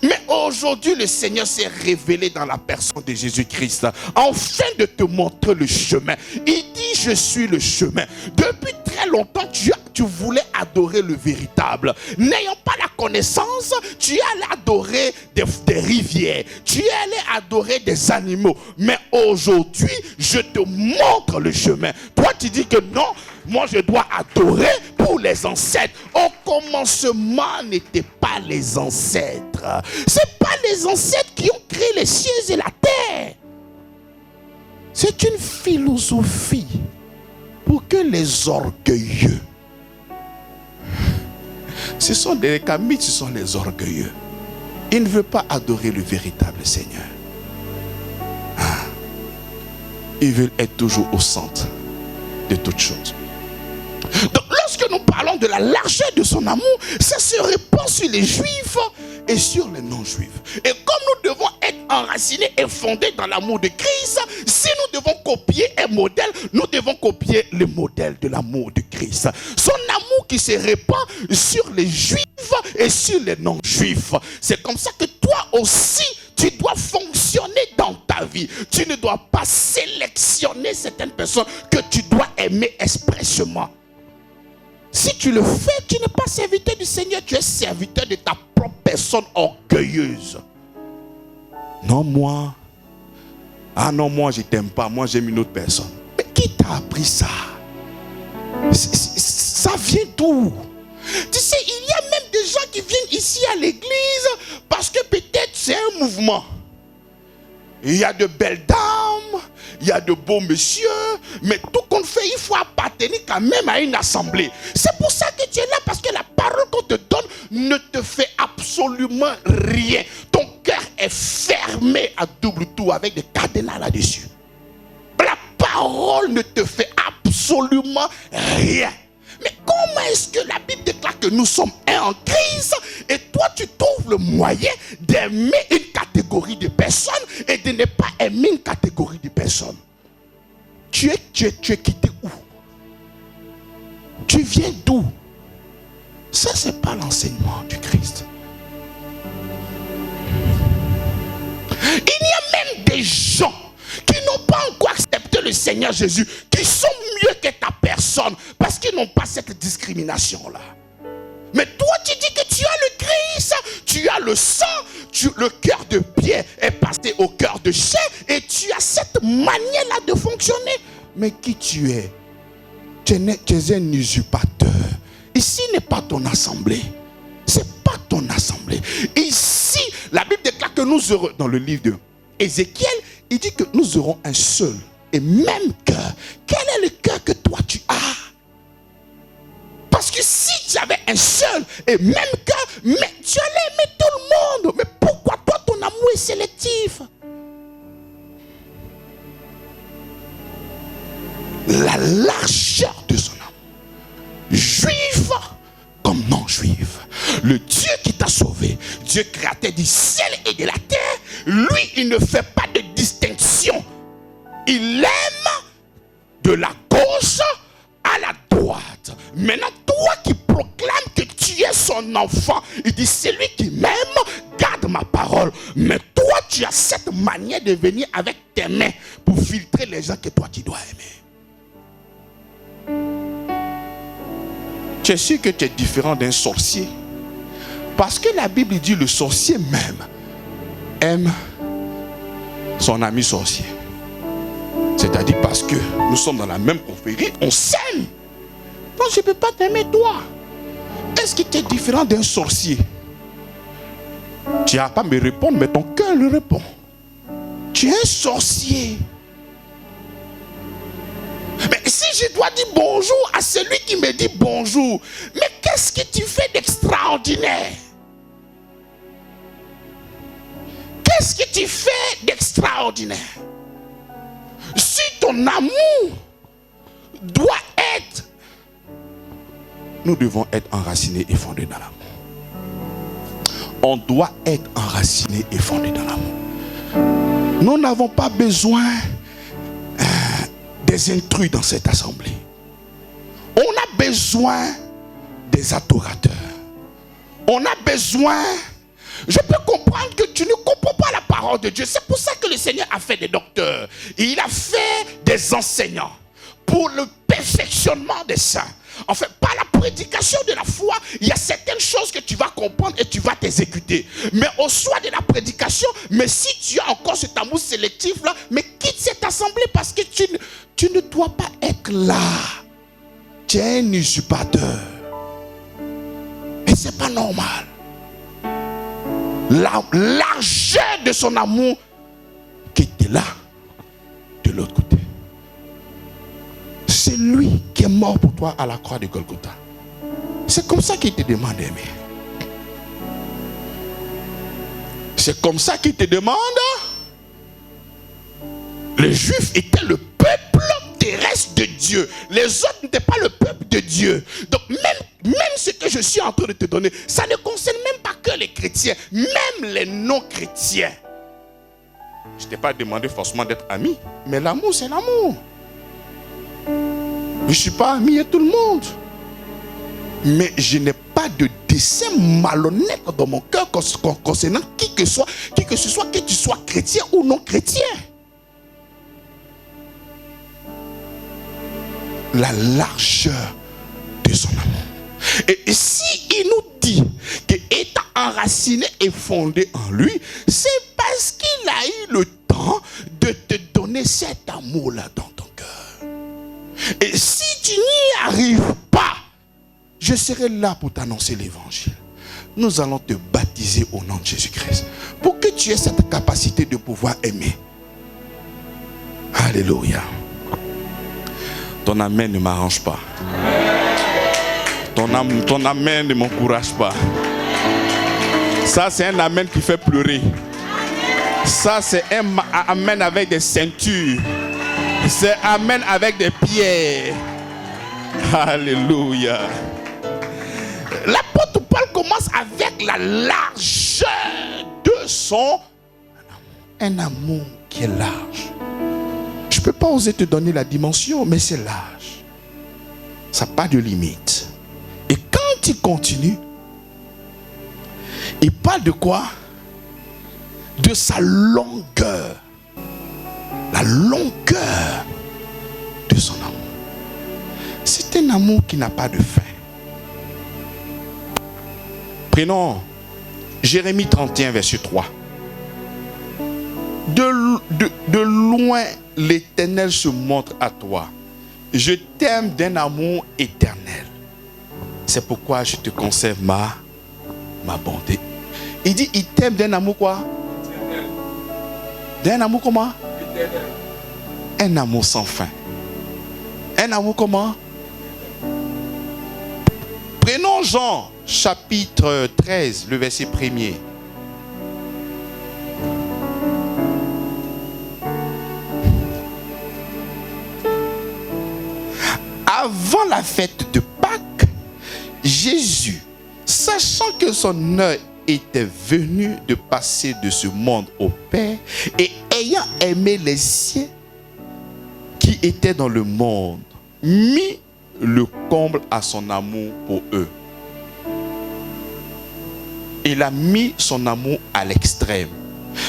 Mais aujourd'hui, le Seigneur s'est révélé dans la personne de Jésus-Christ, afin de te montrer le chemin. Il dit, je suis le chemin. Depuis très longtemps, tu voulais adorer le véritable. N'ayant pas la connaissance, tu es allé adorer des rivières, tu es allé adorer des animaux. Mais aujourd'hui, je te montre le chemin. Toi, tu dis que non, moi je dois adorer pour les ancêtres. Au commencement n'étaient pas les ancêtres. Ce n'est pas les ancêtres qui ont créé les cieux et la terre. C'est une philosophie pour que les orgueilleux, ce sont des Kamites, ce sont les orgueilleux. Ils ne veulent pas adorer le véritable Seigneur. Ils veulent être toujours au centre de toutes choses. Donc lorsque nous parlons de la largeur de son amour, ça se répand sur les Juifs et sur les non-Juifs. Et comme nous devons être enracinés et fondés dans l'amour de Christ, si nous devons copier un modèle, nous devons copier le modèle de l'amour de Christ. Son amour qui se répand sur les Juifs et sur les non-Juifs. C'est comme ça que toi aussi, tu dois fonctionner dans ta vie. Tu ne dois pas sélectionner certaines personnes que tu dois aimer expressément. Si tu le fais, tu n'es pas serviteur du Seigneur, tu es serviteur de ta propre personne orgueilleuse. Non, moi. Ah non, moi je t'aime pas, moi j'aime une autre personne. Mais qui t'a appris ça? Ça vient d'où? Tu sais, il y a même des gens qui viennent ici à l'église parce que peut-être c'est un mouvement. Il y a de belles dames, il y a de beaux messieurs, mais tout qu'on fait, il faut appartenir quand même à une assemblée. C'est pour ça que tu es là, parce que la parole qu'on te donne ne te fait absolument rien. Ton cœur est fermé à double tour avec des cadenas là-dessus. La parole ne te fait absolument rien. Mais comment est-ce que la Bible déclare que nous sommes un en Christ et toi tu trouves le moyen d'aimer une catégorie de personnes et de ne pas aimer une catégorie de personnes? Tu es quitté où? Tu viens d'où? Ça, c'est pas l'enseignement du Christ. Il y a même des gens qui n'ont pas encore accepté le Seigneur Jésus, qui sont mieux que ta personne, parce qu'ils n'ont pas cette discrimination-là. Mais toi, tu dis que tu as le Christ, tu as le sang, le cœur de pierre est passé au cœur de chair, et tu as cette manière-là de fonctionner. Mais qui tu es? tu es un usurpateur. Ici n'est pas ton assemblée. C'est pas ton assemblée. Ici, la Bible déclare que nous aurons, dans le livre de Ézéchiel, il dit que nous aurons un seul et même cœur. Quel est le cœur que toi tu as? Parce que si tu avais un seul et même cœur, mais tu allais aimer tout le monde. Mais pourquoi toi ton amour est sélectif? La largeur de son amour, juif comme non juif, le Dieu qui t'a sauvé, Dieu créateur du ciel et de la terre, lui il ne fait pas de distinction. Il aime de la gauche à la droite. Maintenant toi qui proclames que tu es son enfant, il dit celui qui m'aime garde ma parole. Mais toi tu as cette manière de venir avec tes mains pour filtrer les gens que toi tu dois aimer. Tu es sûr que tu es différent d'un sorcier? Parce que la Bible dit le sorcier même aime son ami sorcier. C'est-à-dire parce que nous sommes dans la même confrérie, on s'aime. Non, je ne peux pas t'aimer toi. Est-ce que tu es différent d'un sorcier? Tu n'as pas à me répondre, mais ton cœur le répond. Tu es un sorcier. Mais si je dois dire bonjour à celui qui me dit bonjour, mais qu'est-ce que tu fais d'extraordinaire? Qu'est-ce que tu fais d'extraordinaire? Si ton amour doit être, nous devons être enracinés et fondés dans l'amour. On doit être enracinés et fondés dans l'amour. Nous n'avons pas besoin des intrus dans cette assemblée. On a besoin des adorateurs. On a besoin. Je peux comprendre que tu ne comprends pas la parole de Dieu. C'est pour ça que le Seigneur a fait des docteurs. Il a fait des enseignants pour le perfectionnement des saints. En fait, par la prédication de la foi, il y a certaines choses que tu vas comprendre et tu vas t'exécuter. Mais au soir de la prédication, mais si tu as encore cet amour sélectif là, mais quitte cette assemblée parce que tu ne dois pas être là. Tu es un usurpateur. Et c'est pas normal. La largeur de son amour qui était là, de l'autre côté. C'est lui qui est mort pour toi à la croix de Golgotha. C'est comme ça qu'il te demande d'aimer. C'est comme ça qu'il te demande. Les Juifs étaient le peuple terrestre de Dieu. Les autres n'étaient pas le peuple de Dieu. Donc même ce que je suis en train de te donner, ça ne concerne même pas que les chrétiens, même les non-chrétiens. Je ne t'ai pas demandé forcément d'être ami, mais l'amour c'est l'amour. Je ne suis pas ami à tout le monde. Mais je n'ai pas de dessein malhonnête dans mon cœur concernant qui que ce soit, que tu sois chrétien ou non chrétien. La largeur de son amour. Et si il nous dit que étant enraciné et fondé en lui, c'est parce qu'il a eu le temps de te donner cet amour-là dans ton cœur. Et si tu n'y arrives pas, je serai là pour t'annoncer l'évangile. Nous allons te baptiser au nom de Jésus-Christ pour que tu aies cette capacité de pouvoir aimer. Alléluia. Ton amen ne m'arrange pas. Ton amen ne m'encourage pas. Ça, c'est un amen qui fait pleurer. Ça, c'est un amen avec des ceintures. C'est amen avec des pierres. Alléluia. L'apôtre Paul commence avec la largeur de son amour. Un amour qui est large. Je ne peux pas oser te donner la dimension, mais c'est large. Ça n'a pas de limite. Et quand il continue, il parle de quoi? De sa longueur. La longueur de son amour. C'est un amour qui n'a pas de fin. Prenons Jérémie 31, verset 3. De loin, l'Éternel se montre à toi. Je t'aime d'un amour éternel. C'est pourquoi je te conserve ma bonté. Il dit, il t'aime d'un amour quoi? D'un amour comment? Un amour sans fin. Un amour comment? Prenons Jean chapitre 13, le verset 1er. Avant la fête de Pâques, Jésus, sachant que son heure était venue de passer de ce monde au Père, et ayant aimé les siens qui étaient dans le monde, mit le comble à son amour pour eux. Il a mis son amour à l'extrême.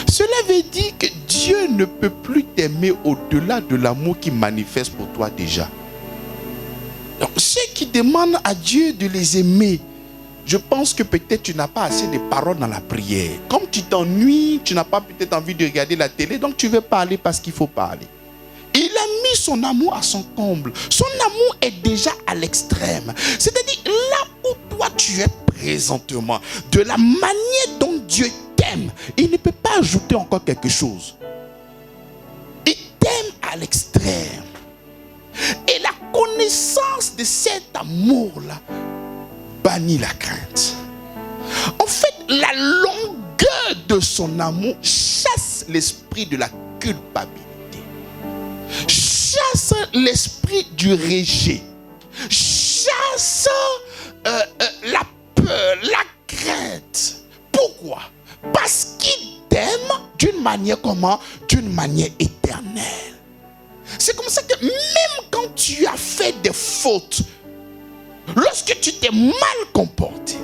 Cela veut dire que Dieu ne peut plus t'aimer au-delà de l'amour qu'il manifeste pour toi déjà. Donc, ceux qui demandent à Dieu de les aimer, je pense que peut-être tu n'as pas assez de paroles dans la prière. Comme tu t'ennuies, tu n'as pas peut-être envie de regarder la télé, donc tu veux parler parce qu'il faut parler. Il a mis son amour à son comble. Son amour est déjà à l'extrême. C'est-à-dire là où toi tu es présentement, de la manière dont Dieu t'aime, il ne peut pas ajouter encore quelque chose. Il t'aime à l'extrême. Et la connaissance de cet amour-là bannit la crainte. En fait, la longueur de son amour chasse l'esprit de la culpabilité. Chasse l'esprit du rejet. Chasse la peur, la crainte. Pourquoi? Parce qu'il t'aime d'une manière comment? D'une manière éternelle. C'est comme ça que même quand tu as fait des fautes, lorsque tu t'es mal comporté,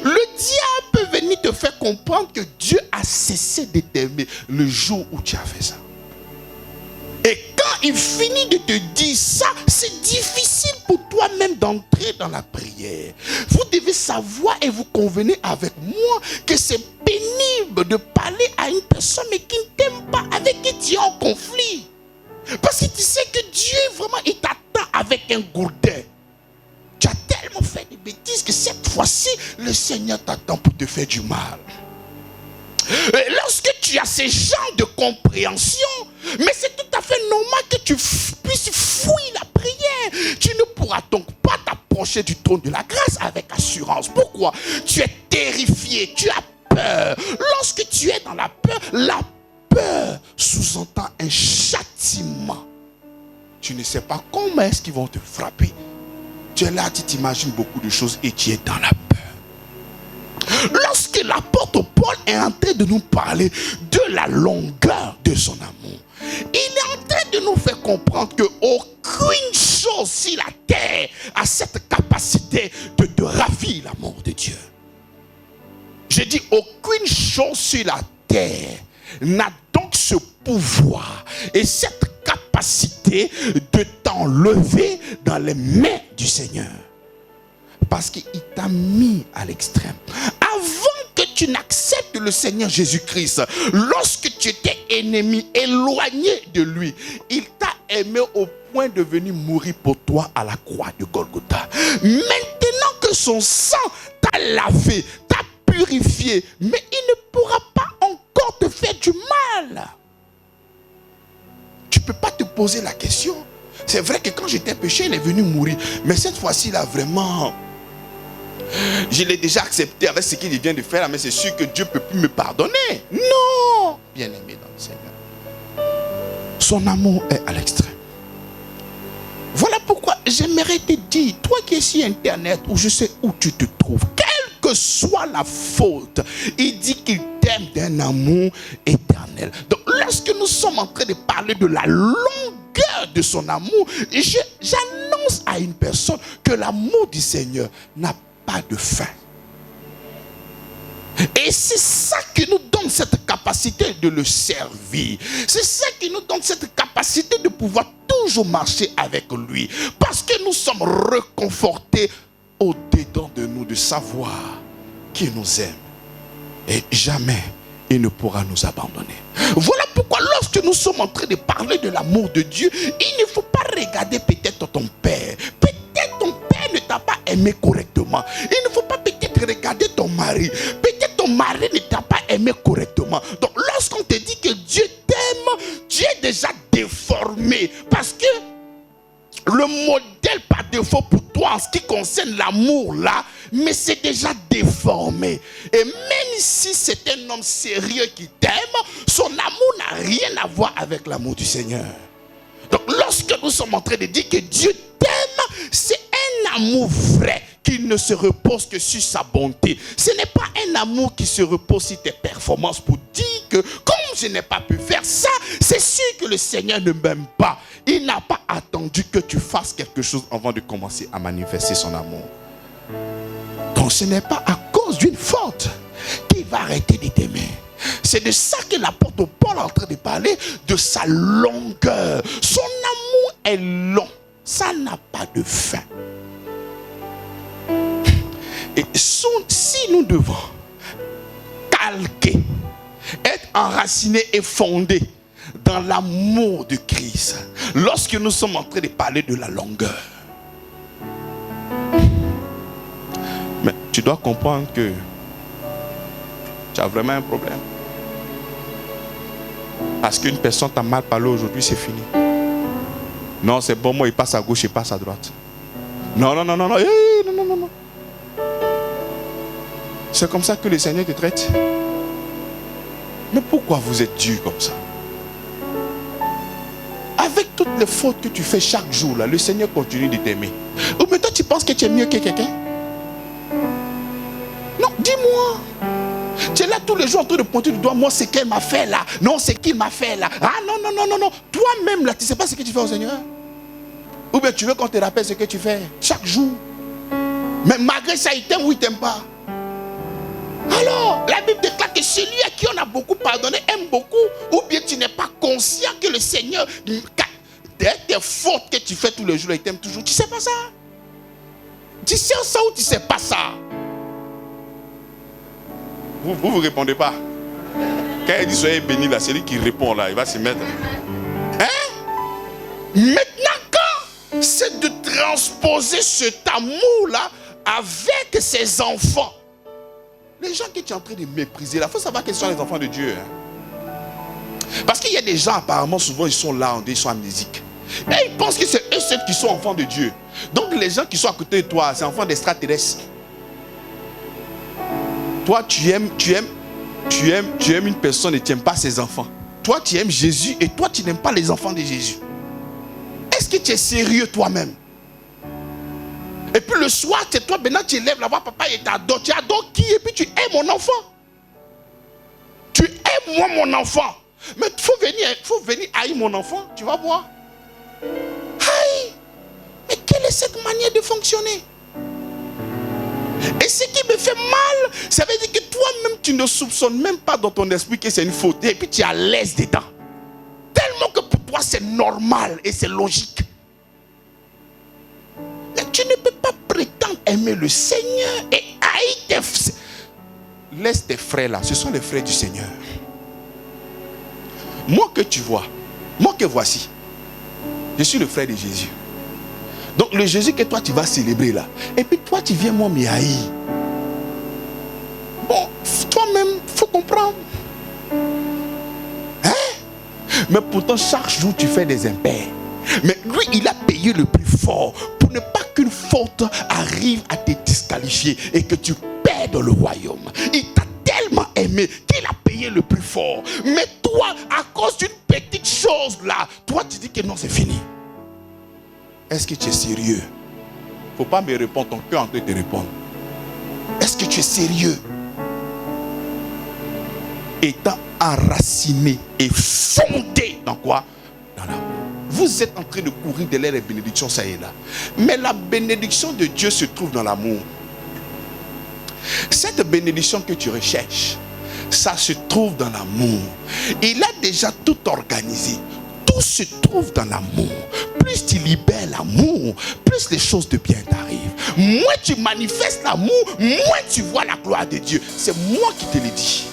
le diable peut venir te faire comprendre que Dieu a cessé de t'aimer le jour où tu as fait ça. Et quand il finit de te dire ça, c'est difficile pour toi-même d'entrer dans la prière. Vous devez savoir et vous convenez avec moi que c'est pénible de parler à une personne mais qui ne t'aime pas, avec qui tu es en conflit. Parce que tu sais que Dieu vraiment il t'attend avec un gourdin. Tu as tellement fait des bêtises que cette fois-ci le Seigneur t'attend pour te faire du mal. Et lorsque tu as ces genres de compréhension, mais c'est tout à fait normal que tu puisses fouiller la prière. Tu ne pourras donc pas t'approcher du trône de la grâce avec assurance. Pourquoi? Tu es terrifié, tu as peur. Lorsque tu es dans la peur sous-entend un châtiment. Tu ne sais pas comment est-ce qu'ils vont te frapper. Tu es là, tu t'imagines beaucoup de choses et tu es dans la peur. Lorsque l'apôtre Paul est en train de nous parler de la longueur de son amour, il est en train de nous faire comprendre qu'aucune chose sur la terre a cette capacité de te ravir l'amour de Dieu. Je dis aucune chose sur la terre n'a donc ce pouvoir et cette capacité de t'enlever dans les mains du Seigneur. Parce qu'il t'a mis à l'extrême. Avant que tu n'acceptes le Seigneur Jésus-Christ, lorsque tu étais ennemi, éloigné de lui, il t'a aimé au point de venir mourir pour toi à la croix de Golgotha. Maintenant que son sang t'a lavé, t'a purifié, mais il ne pourra pas encore te faire du mal. Tu ne peux pas te poser la question. C'est vrai que quand j'étais péché, il est venu mourir. Mais cette fois-ci, là, vraiment, je l'ai déjà accepté avec ce qu'il vient de faire. Mais c'est sûr que Dieu ne peut plus me pardonner. Non, bien-aimé dans le Seigneur. Son amour est à l'extrême. Voilà pourquoi j'aimerais te dire, toi qui es sur Internet, ou je sais où tu te trouves, quelle que soit la faute, il dit qu'il t'aime d'un amour éternel. Donc lorsque nous sommes en train de parler de la longueur de son amour, j'annonce à une personne que l'amour du Seigneur n'a pas de fin. Et c'est ça qui nous donne cette capacité de le servir. C'est ça qui nous donne cette capacité de pouvoir toujours marcher avec lui. Parce que nous sommes réconfortés au-dedans de nous de savoir qu'il nous aime. Et jamais il ne pourra nous abandonner. Voilà pourquoi lorsque nous sommes en train de parler de l'amour de Dieu, il ne faut pas regarder peut-être ton père. Peut-être ton père ne t'a pas aimé correctement. Il ne faut pas peut-être regarder ton mari. Peut-être ton mari ne t'a pas aimé correctement. Donc lorsqu'on te dit que Dieu t'aime, tu es déjà déformé. Parce que le modèle par défaut pour toi en ce qui concerne l'amour là, mais c'est déjà déformé. Et même si c'est un homme sérieux qui t'aime, son amour n'a rien à voir avec l'amour du Seigneur. Donc lorsque nous sommes en train de dire que Dieu t'aime, c'est un amour vrai qui ne se repose que sur sa bonté. Ce n'est pas un amour qui se repose sur tes performances pour dire que comme je n'ai pas pu faire ça, c'est sûr que le Seigneur ne m'aime pas. Il n'a pas attendu que tu fasses quelque chose avant de commencer à manifester son amour. Donc ce n'est pas à cause d'une faute qu'il va arrêter de t'aimer. C'est de ça que l'apôtre Paul est en train de parler, de sa longueur. Son amour est long. Ça n'a pas de fin. Et si nous devons calquer, être enracinés et fondés dans l'amour de Christ, lorsque nous sommes en train de parler de la longueur, mais tu dois comprendre que tu as vraiment un problème. Parce qu'une personne t'a mal parlé aujourd'hui, c'est fini. Non, c'est bon, moi, il passe à gauche, il passe à droite. Non, non, non, non, non, non, non, non, non. C'est comme ça que le Seigneur te traite. Mais pourquoi vous êtes dur comme ça? Avec toutes les fautes que tu fais chaque jour, là, le Seigneur continue de t'aimer. Ou mais toi, tu penses que tu es mieux que quelqu'un? Non, dis-moi. Tu es là tous les jours en train de pointer du doigt. Moi, c'est qu'elle m'a fait là. Non, c'est qu'il m'a fait là. Ah non, non, non, non, non. Toi-même là, tu ne sais pas ce que tu fais au Seigneur. Ou bien tu veux qu'on te rappelle ce que tu fais chaque jour. Mais malgré ça, il t'aime ou il ne t'aime pas. Alors, la Bible déclare que celui à qui on a beaucoup pardonné aime beaucoup. Ou bien tu n'es pas conscient que le Seigneur, derrière tes fautes que tu fais tous les jours, il t'aime toujours. Tu ne sais pas ça? Tu sais ça ou tu ne sais pas ça? Vous répondez pas. Quand il dit soyez bénis là, c'est lui qui répond là, il va se mettre. Hein? Maintenant, quand c'est de transposer cet amour là avec ses enfants. Les gens que tu es en train de mépriser là, il faut savoir qu'ils sont les enfants de Dieu. Hein? Parce qu'il y a des gens apparemment souvent ils sont là, ils sont amnésiques. Et ils pensent que c'est eux ceux qui sont enfants de Dieu. Donc les gens qui sont à côté de toi, c'est enfants d'extraterrestres. Toi, tu aimes une personne et tu n'aimes pas ses enfants. Toi, tu aimes Jésus et toi, tu n'aimes pas les enfants de Jésus. Est-ce que tu es sérieux toi-même? Et puis le soir, c'est toi, maintenant tu lèves la voix, papa, et t'adore. Tu adores qui? Et puis tu aimes mon enfant. Tu aimes moi mon enfant. Mais il faut venir haïr mon enfant, tu vas voir. Haï! Mais quelle est cette manière de fonctionner? Et ce qui me fait mal, ça veut dire que toi-même, tu ne soupçonnes même pas dans ton esprit que c'est une faute. Et puis tu es à l'aise dedans. Tellement que pour toi, c'est normal et c'est logique. Mais tu ne peux pas prétendre aimer le Seigneur et haïr tes frères. Laisse tes frères là, ce sont les frères du Seigneur. Moi que tu vois, moi que voici, je suis le frère de Jésus. Donc le Jésus que toi tu vas célébrer là. Et puis toi tu viens moi me haïr. Bon, toi-même, il faut comprendre. Hein? Mais pourtant chaque jour tu fais des impairs. Mais lui il a payé le plus fort pour ne pas qu'une faute arrive à te disqualifier et que tu perds le royaume. Il t'a tellement aimé qu'il a payé le plus fort. Mais toi, à cause d'une petite chose là, toi tu dis que non c'est fini. Est-ce que tu es sérieux? Il ne faut pas me répondre, ton cœur en train de te répondre. Est-ce que tu es sérieux? Étant enraciné et fondé dans quoi? Dans l'amour. Vous êtes en train de courir derrière les bénédictions, ça y est là. Mais la bénédiction de Dieu se trouve dans l'amour. Cette bénédiction que tu recherches, ça se trouve dans l'amour. Il a déjà tout organisé. Tout se trouve dans l'amour. Plus tu libères l'amour, plus les choses de bien t'arrivent. Moins tu manifestes l'amour, moins tu vois la gloire de Dieu. C'est moi qui te le dis.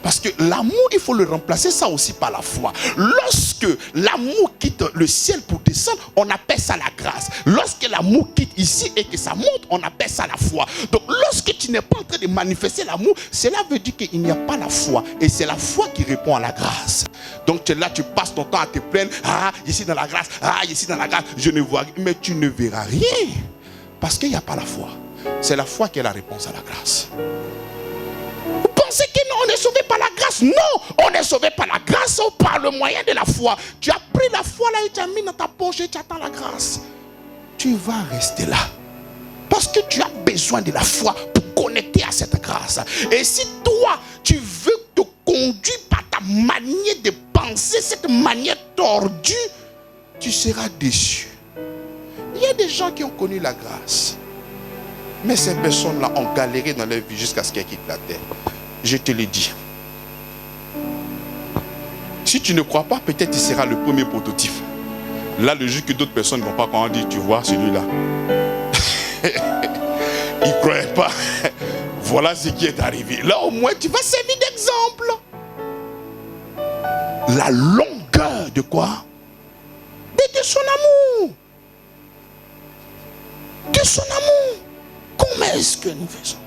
Parce que l'amour, il faut le remplacer ça aussi par la foi. Lorsque l'amour quitte le ciel pour descendre, on appelle ça la grâce. Lorsque l'amour quitte ici et que ça monte, on appelle ça la foi. Donc lorsque tu n'es pas en train de manifester l'amour, cela veut dire qu'il n'y a pas la foi. Et c'est la foi qui répond à la grâce. Donc tu es là, tu passes ton temps à te plaindre. Ah, je suis dans la grâce. Ah, je suis dans la grâce. Je ne vois rien. Mais tu ne verras rien. Parce qu'il n'y a pas la foi. C'est la foi qui est la réponse à la grâce. Vous pensez que non, on est sauvé par la grâce? Non, on est sauvé par la grâce ou par le moyen de la foi. Tu as pris la foi là et tu as mis dans ta poche et tu attends la grâce. Tu vas rester là. Parce que tu as besoin de la foi pour connecter à cette grâce. Et si toi, tu veux te conduire par ta manière de penser, cette manière tordue, tu seras déçu. Il y a des gens qui ont connu la grâce. Mais ces personnes-là ont galéré dans leur vie jusqu'à ce qu'elles quittent la terre. Je te le dis. Si tu ne crois pas, peut-être tu seras le premier prototype. Là, le jour que d'autres personnes ne vont pas quand on dit, tu vois, celui-là. Il ne croyait pas. Voilà ce qui est arrivé. Là, au moins, tu vas servir d'exemple. La longueur de quoi? De son amour. De son amour. Comment est-ce que nous faisons?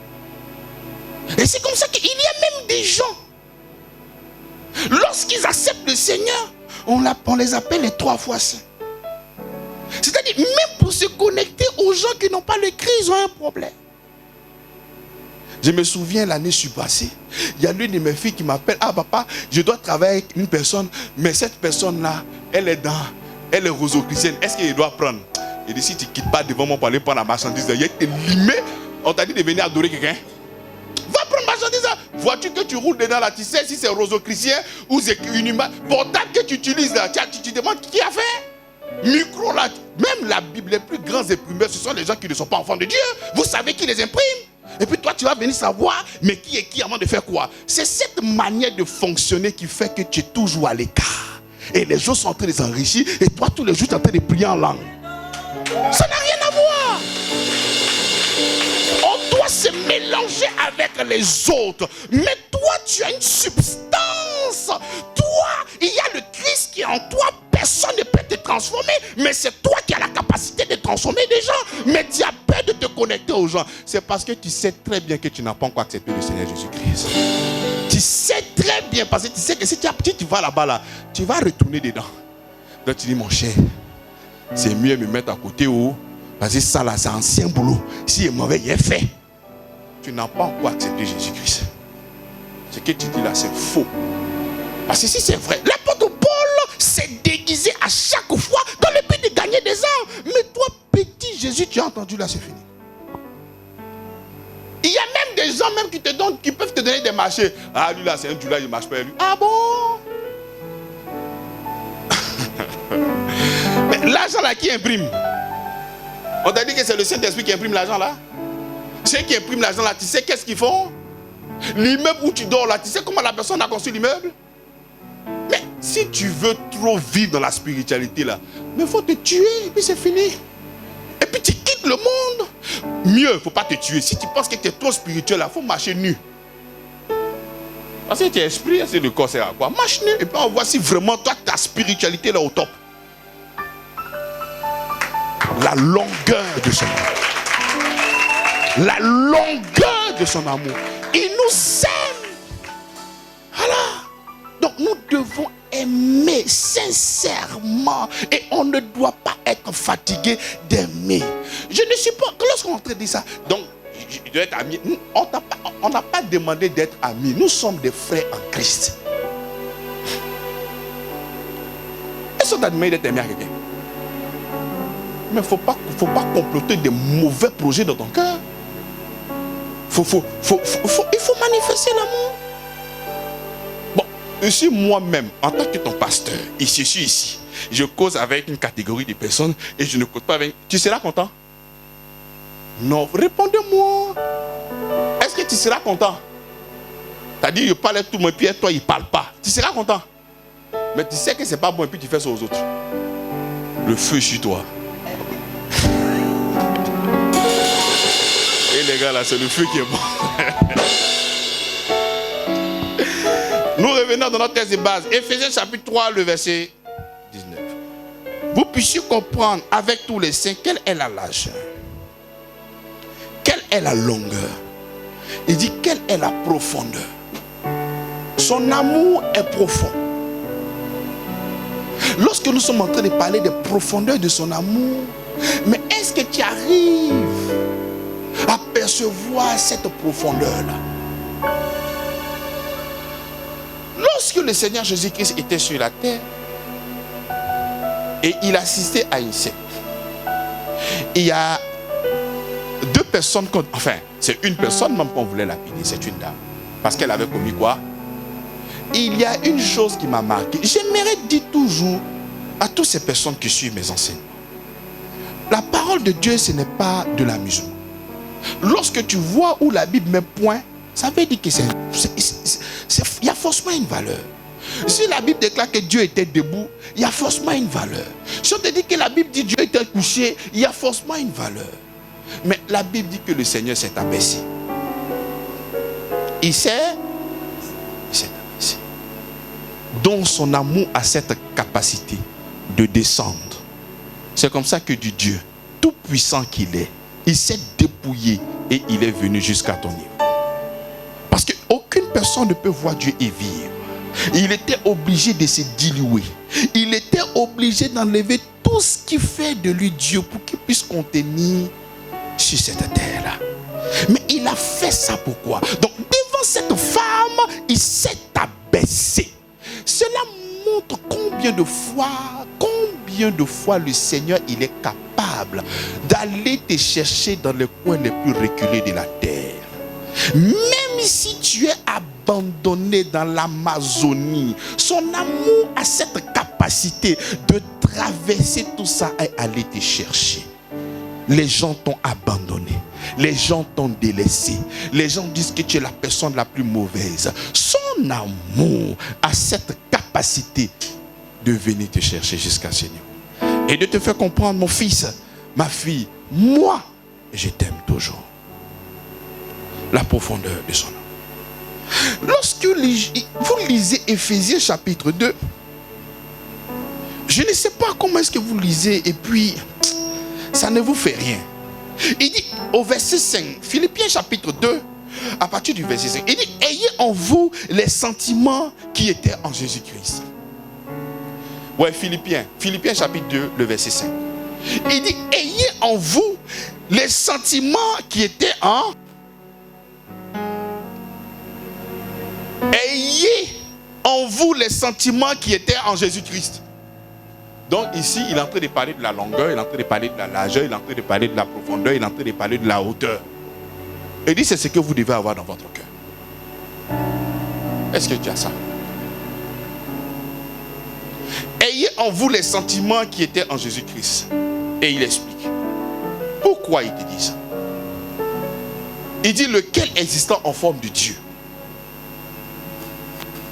Et c'est comme ça qu'il y a même des gens, lorsqu'ils acceptent le Seigneur, on les appelle les 3 fois saints. C'est-à-dire, même pour se connecter aux gens qui n'ont pas le Christ, ils ont un problème. Je me souviens l'année passée, il y a l'une de mes filles qui m'appelle, ah papa, je dois travailler avec une personne, mais cette personne-là, elle est roso-chrétienne, est-ce qu'elle doit prendre? Il dit, si tu ne quittes pas devant moi pour aller prendre la marchandise, il y a été limé. On t'a dit de venir adorer quelqu'un. Va prendre la marchandise. Voiture que tu roules dedans là, tu sais si c'est roso-chrétien ou c'est une image. Portable que tu utilises là, tu te demandes qui a fait. Micro là, même la Bible, les plus grands imprimeurs, ce sont les gens qui ne sont pas enfants de Dieu. Vous savez qui les imprime. Et puis toi, tu vas venir savoir, mais qui est qui avant de faire quoi? C'est cette manière de fonctionner qui fait que tu es toujours à l'écart. Et les gens sont en train de s'enrichir. Et toi, tous les jours, tu es en train de prier en langue. Ça n'a rien à voir. On doit se mélanger avec les autres. Mais toi, tu as une substance. Toi, il y a le Christ qui est en toi. Personne ne peut te transformer. Mais c'est toi qui as la capacité de transformer des gens. Mais tu as peur de te connecter aux gens. C'est parce que tu sais très bien que tu n'as pas encore accepté le Seigneur Jésus-Christ. Tu sais très bien. Parce que tu sais que si tu vas là-bas, là, tu vas retourner dedans. Donc tu dis, mon cher, c'est mieux me mettre à côté où, parce que ça là c'est ancien boulot. Si il est mauvais, il est fait. Tu n'as pas encore accepté Jésus-Christ. Ce que tu dis là, c'est faux. Parce que si c'est vrai, l'apôtre Paul s'est déguisé à chaque fois dans le but de gagner des âmes. Mais toi, petit Jésus, tu as entendu là, c'est fini. Il y a même des gens même qui peuvent te donner des marchés. Ah, lui là, c'est un Dieu-là, il ne marche pas. Lui. Ah bon? Mais l'argent là qui imprime, on t'a dit que c'est le Saint-Esprit qui imprime l'argent là. Ceux qui impriment l'argent là, tu sais qu'est-ce qu'ils font? L'immeuble où tu dors là, tu sais comment la personne a construit l'immeuble? Mais si tu veux trop vivre dans la spiritualité là, mais il faut te tuer et puis c'est fini. Et puis tu quittes le monde. Mieux, il ne faut pas te tuer. Si tu penses que tu es trop spirituel là, il faut marcher nu. Parce que tu es esprit, c'est le corps, c'est à quoi? Marche nu et puis on voit si vraiment toi ta spiritualité là au top. La longueur de son amour. La longueur de son amour. Il nous aime. Voilà. Donc nous devons aimer sincèrement. Et on ne doit pas être fatigué d'aimer. Je ne suis pas... Lorsqu'on est en train de dire ça, donc je dois être ami. On n'a pas demandé d'être amis. Nous sommes des frères en Christ. Est-ce qu'on t'a demandé d'être aimé à quelqu'un? Mais il ne faut pas comploter des mauvais projets dans ton cœur. Il faut manifester l'amour. Bon, ici, moi-même, en tant que ton pasteur, je suis ici. Je cause avec une catégorie de personnes et je ne cause pas avec... Tu seras content? Non, répondez-moi. Est-ce que tu seras content? Tu as dit, je parle tout mon pied, toi, il ne parle pas. Tu seras content? Mais tu sais que ce n'est pas bon et puis tu fais ça aux autres. Le feu sur toi. Et les gars là, c'est le feu qui est bon. revenons dans notre texte de base. Éphésiens chapitre 3, le verset 19. Vous puissiez comprendre avec tous les saints quelle est la largeur, quelle est la longueur. Il dit quelle est la profondeur. Son amour est profond. Lorsque nous sommes en train de parler des profondeurs de son amour, mais est-ce que tu arrives à percevoir cette profondeur-là? Lorsque le Seigneur Jésus-Christ était sur la terre et il assistait à une secte, il y a deux personnes, enfin c'est une personne même qu'on voulait lapider, c'est une dame, parce qu'elle avait commis quoi? Il y a une chose qui m'a marqué. J'aimerais dire toujours à toutes ces personnes qui suivent mes enseignements, la parole de Dieu, ce n'est pas de l'amusement. Lorsque tu vois où la Bible met point, ça veut dire que il y a forcément une valeur. Si la Bible déclare que Dieu était debout, il y a forcément une valeur. Si on te dit que la Bible dit que Dieu était couché, il y a forcément une valeur. Mais la Bible dit que le Seigneur s'est abaissé. Il s'est abaissé. Donc son amour a cette capacité de descendre. C'est comme ça que du Dieu, tout puissant qu'il est, il s'est dépouillé et il est venu jusqu'à ton niveau. Parce qu'aucune personne ne peut voir Dieu et vivre. Il était obligé de se diluer. Il était obligé d'enlever tout ce qui fait de lui Dieu pour qu'il puisse contenir sur cette terre-là. Mais il a fait ça pourquoi? Donc devant cette femme, il s'est abaissé. Cela montre combien de fois le Seigneur il est capable d'aller te chercher dans les coins les plus reculés de la terre. Même si tu es abandonné dans l'Amazonie, son amour a cette capacité de traverser tout ça et aller te chercher. Les gens t'ont abandonné, les gens t'ont délaissé, les gens disent que tu es la personne la plus mauvaise. Son amour a cette capacité de venir te chercher jusqu'à ce niveau et de te faire comprendre, mon fils, ma fille, moi, je t'aime toujours. La profondeur de son amour. Lorsque vous lisez Éphésiens chapitre 2, je ne sais pas comment est-ce que vous lisez et puis ça ne vous fait rien. Il dit au verset 5, Philippiens chapitre 2, à partir du verset 5, il dit ayez en vous les sentiments qui étaient en Jésus-Christ. Ouais, Philippiens chapitre 2, le verset 5. Il dit ayez en vous les sentiments qui étaient en... Ayez en vous les sentiments qui étaient en Jésus-Christ. Donc ici, il est en train de parler de la longueur, il est en train de parler de la largeur, il est en train de parler de la profondeur, il est en train de parler de la hauteur. Il dit c'est ce que vous devez avoir dans votre cœur. Est-ce que tu as ça? Ayez en vous les sentiments qui étaient en Jésus-Christ. Et il explique. Pourquoi il te dit ça? Il dit lequel existant en forme de Dieu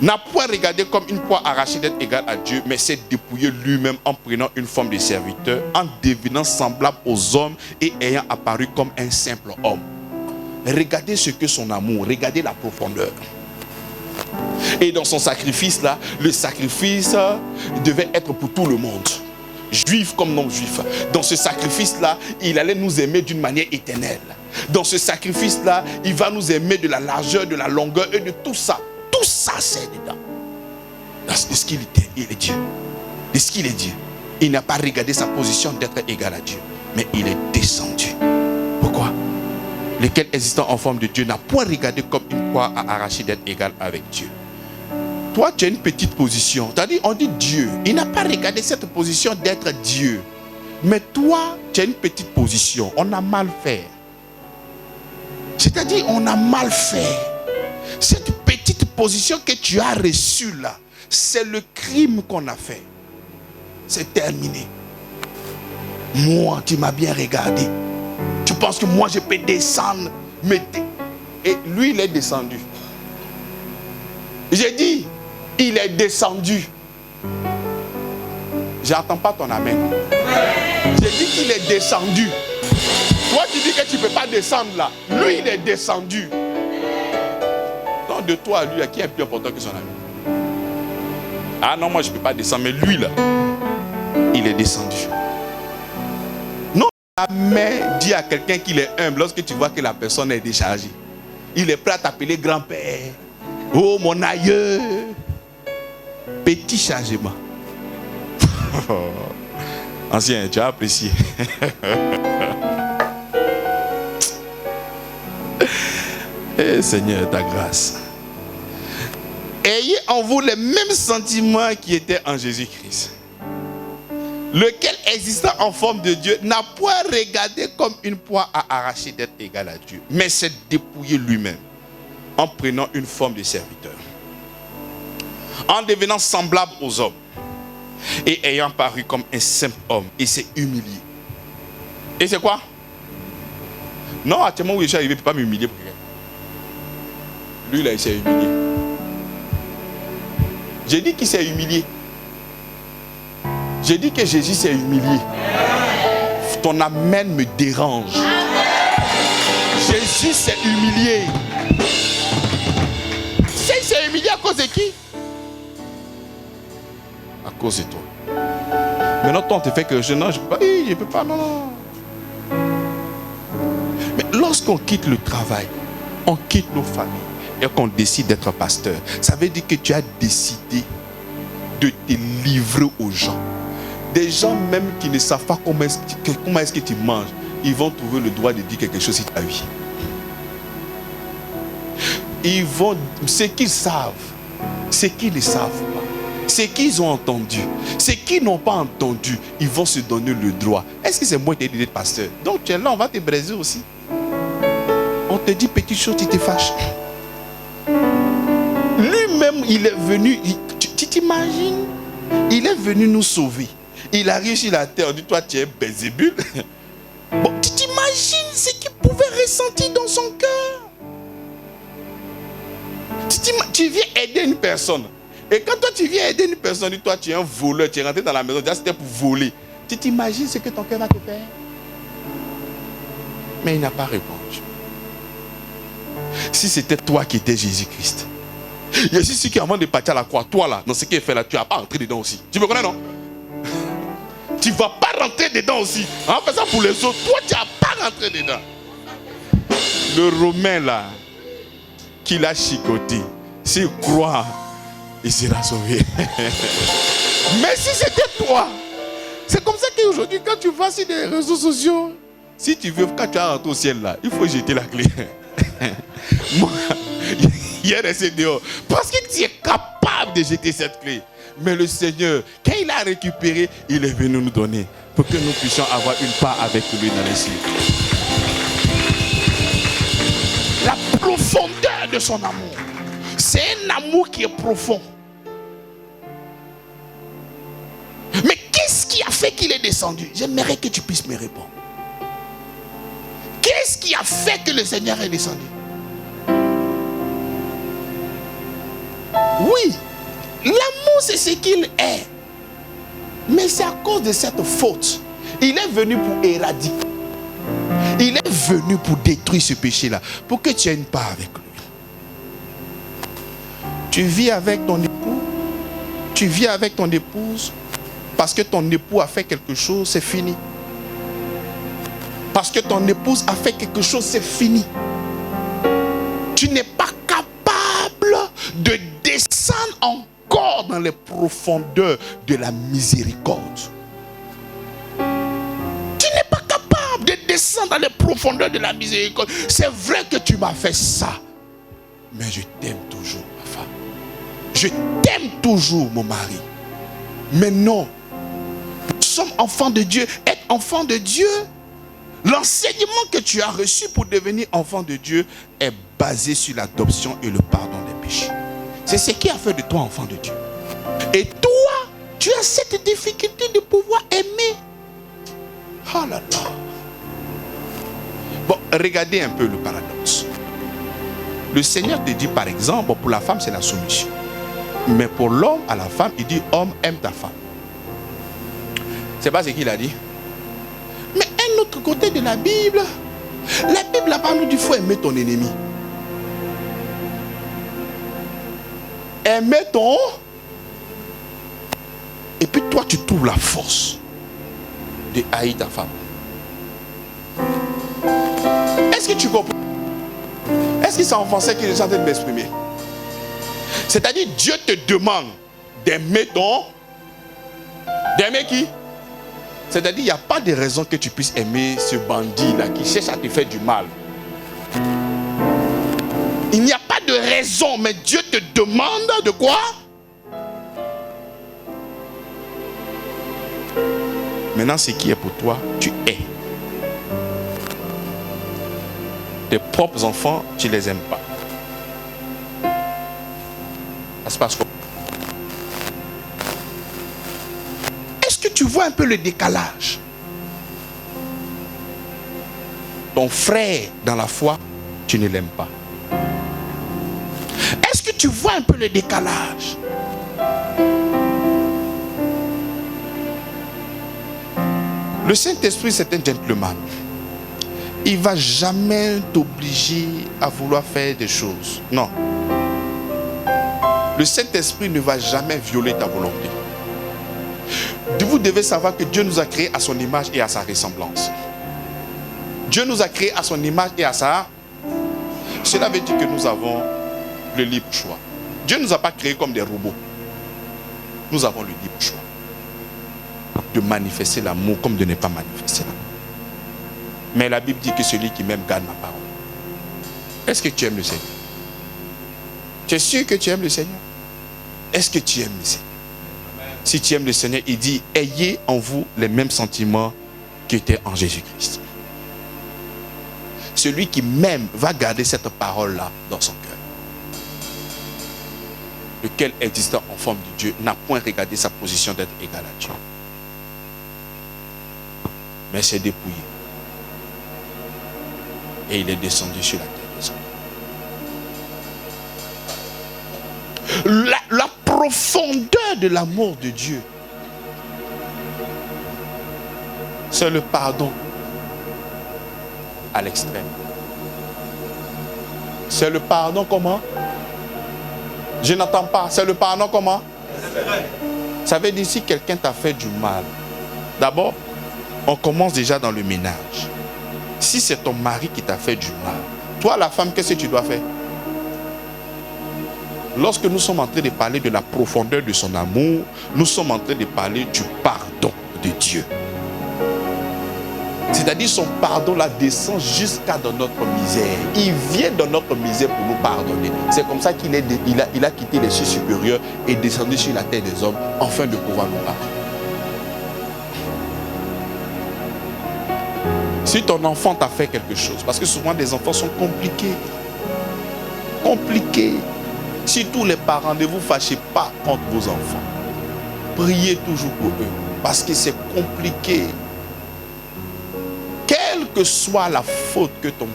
n'a point regardé comme une proie arrachée d'être égal à Dieu, mais s'est dépouillé lui-même en prenant une forme de serviteur, en devenant semblable aux hommes et ayant apparu comme un simple homme. Regardez ce que son amour, regardez la profondeur. Et dans son sacrifice là, le sacrifice devait être pour tout le monde, juif comme non juif. Dans ce sacrifice là, il allait nous aimer d'une manière éternelle. Dans ce sacrifice là, il va nous aimer de la largeur, de la longueur et de tout ça. Tout ça c'est dedans. Dans ce qu'il était, il est Dieu. De ce qu'il est Dieu. Il n'a pas regardé sa position d'être égal à Dieu, mais il est descendu. Pourquoi? Lequel existant en forme de Dieu n'a point regardé comme une proie à arracher d'être égal avec Dieu. Toi, tu as une petite position. C'est-à-dire, on dit Dieu. Il n'a pas regardé cette position d'être Dieu. Mais toi, tu as une petite position. On a mal fait. C'est-à-dire, on a mal fait. Cette petite position que tu as reçue là, c'est le crime qu'on a fait. C'est terminé. Moi, tu m'as bien regardé. Tu penses que moi, je peux descendre. Et lui, il est descendu. J'ai dit, il est descendu. J'entends pas ton amen. J'ai dit qu'il est descendu. Toi, tu dis que tu ne peux pas descendre là. Lui, il est descendu. Donc, de toi à lui, à qui est plus important que son ami? Ah non, moi je ne peux pas descendre. Mais lui là, il est descendu. Non, jamais dis à quelqu'un qu'il est humble lorsque tu vois que la personne est déchargée. Il est prêt à t'appeler grand-père. Oh mon aïeux. Petit changement. Ancien, tu as apprécié. Eh Seigneur, ta grâce. Ayez en vous les mêmes sentiments qui étaient en Jésus-Christ, lequel, existant en forme de Dieu, n'a point regardé comme une proie à arracher d'être égal à Dieu, mais s'est dépouillé lui-même en prenant une forme de serviteur, en devenant semblable aux hommes et ayant paru comme un simple homme, et s'est humilié. Et c'est quoi? Non, actuellement où je suis arrivé, il ne peut pas m'humilier pour rien. Lui là, il s'est humilié. J'ai dit qu'il s'est humilié. J'ai dit que Jésus s'est humilié. Ton amen me dérange. Jésus s'est humilié. Il s'est humilié à cause de qui? À cause de toi. Maintenant, toi, on te fait que je ne peux pas. Je ne peux pas, non. Mais lorsqu'on quitte le travail, on quitte nos familles et qu'on décide d'être pasteur, ça veut dire que tu as décidé de te livrer aux gens. Des gens même qui ne savent pas comment est-ce que tu manges, ils vont trouver le droit de dire quelque chose sur ta vie. Ils vont, ce qu'ils savent, ce qu'ils ne savent pas, ce qu'ils ont entendu, ce qu'ils n'ont pas entendu, ils vont se donner le droit. Est-ce que c'est moi qui ai dit d'être pasteur? Donc tu es là, on va te braiser aussi. On te dit petite chose, tu te fâches. Lui-même, il est venu, tu t'imagines, il est venu nous sauver. Il arrive sur la terre, on dit toi tu es Bézébul. Bon, tu t'imagines ce qu'il pouvait ressentir dans son cœur. Tu viens aider une personne. Et quand toi tu viens aider une personne, dis toi tu es un voleur, tu es rentré dans la maison, déjà c'était pour voler. Tu t'imagines ce que ton cœur va te faire? Mais il n'a pas répondu. Si c'était toi qui étais Jésus-Christ, il y a ici qui avant de partir à la croix, toi là, dans ce qu'il fait là, tu n'as pas rentré dedans aussi. Tu me connais, non? Tu ne vas pas rentrer dedans aussi. En faisant pour les autres, toi tu n'as pas rentré dedans. Le Romain là, qui l'a chicoté, s'il croit, il sera sauvé. Mais si c'était toi, c'est comme ça qu'aujourd'hui, quand tu vas sur les réseaux sociaux, si tu veux, quand tu as rentré au ciel là, il faut jeter la clé. Moi, il est resté dehors. Parce que tu es capable de jeter cette clé. Mais le Seigneur, quand il a récupéré, il est venu nous donner pour que nous puissions avoir une part avec lui dans les cieux. La profondeur de son amour. C'est un amour qui est profond. Mais qu'est-ce qui a fait qu'il est descendu? J'aimerais que tu puisses me répondre. Qu'est-ce qui a fait que le Seigneur est descendu? Oui, l'amour c'est ce qu'il est. Mais c'est à cause de cette faute. Il est venu pour éradiquer. Il est venu pour détruire ce péché-là. Pour que tu aies une part avec lui. Tu vis avec ton époux. Tu vis avec ton épouse. Parce que ton époux a fait quelque chose, c'est fini. Parce que ton épouse a fait quelque chose, c'est fini. Tu n'es pas capable de descendre encore dans les profondeurs de la miséricorde. Tu n'es pas capable de descendre dans les profondeurs de la miséricorde. C'est vrai que tu m'as fait ça. Mais je t'aime toujours, ma femme. Je t'aime toujours, mon mari. Mais non. Nous sommes enfants de Dieu. Être enfant de Dieu, l'enseignement que tu as reçu pour devenir enfant de Dieu est basé sur l'adoption et le pardon des péchés. C'est ce qui a fait de toi enfant de Dieu. Et toi, tu as cette difficulté de pouvoir aimer. Oh là là. Bon, regardez un peu le paradoxe. Le Seigneur te dit par exemple, pour la femme c'est la soumission. Mais pour l'homme à la femme, il dit homme aime ta femme. C'est pas ce qu'il a dit. Mais un autre côté de la Bible là-bas nous dit faut aimer ton ennemi. Aimer ton... toi tu trouves la force de haïr ta femme? Est-ce que tu comprends? Est-ce que c'est en français qu'il est en train de m'exprimer? C'est-à-dire, Dieu te demande d'aimer d'aimer qui? C'est-à-dire, il n'y a pas de raison que tu puisses aimer ce bandit-là qui cherche à te faire du mal. Il n'y a pas de raison, mais Dieu te demande de quoi? Maintenant, ce qui est pour toi, tu hais. Tes propres enfants, tu ne les aimes pas. Ça se passe comment? Est-ce que tu vois un peu le décalage? Ton frère dans la foi, tu ne l'aimes pas. Est-ce que tu vois un peu le décalage? Le Saint-Esprit, c'est un gentleman. Il ne va jamais t'obliger à vouloir faire des choses. Non. Le Saint-Esprit ne va jamais violer ta volonté. Vous devez savoir que Dieu nous a créés à son image et à sa ressemblance. Dieu nous a créés à son image et à sa... Cela veut dire que nous avons le libre choix. Dieu ne nous a pas créés comme des robots. Nous avons le libre choix de manifester l'amour comme de ne pas manifester l'amour. Mais la Bible dit que celui qui m'aime garde ma parole. Est-ce que tu aimes le Seigneur? Tu es sûr que tu aimes le Seigneur? Est-ce que tu aimes le Seigneur? Si tu aimes le Seigneur, il dit, ayez en vous les mêmes sentiments qui étaient en Jésus-Christ. Celui qui m'aime va garder cette parole-là dans son cœur. Lequel existant en forme de Dieu n'a point regardé sa position d'être égal à Dieu. Mais s'est dépouillé. Et il est descendu sur la terre des hommes. La profondeur de l'amour de Dieu, c'est le pardon à l'extrême. C'est le pardon comment? Je n'entends pas. C'est le pardon comment? Ça veut dire si quelqu'un t'a fait du mal. D'abord, on commence déjà dans le ménage. Si c'est ton mari qui t'a fait du mal, toi la femme, qu'est-ce que tu dois faire? Lorsque nous sommes en train de parler de la profondeur de son amour, nous sommes en train de parler du pardon de Dieu. C'est-à-dire son pardon là descend jusqu'à dans notre misère. Il vient dans notre misère pour nous pardonner. C'est comme ça qu'il a quitté les cieux supérieurs et descendu sur la terre des hommes afin de pouvoir nous pardonner. Si ton enfant t'a fait quelque chose, parce que souvent les enfants sont compliqués. Compliqués. Si tous les parents, ne vous fâchez pas contre vos enfants. Priez toujours pour eux. Parce que c'est compliqué. Quelle que soit la faute que ton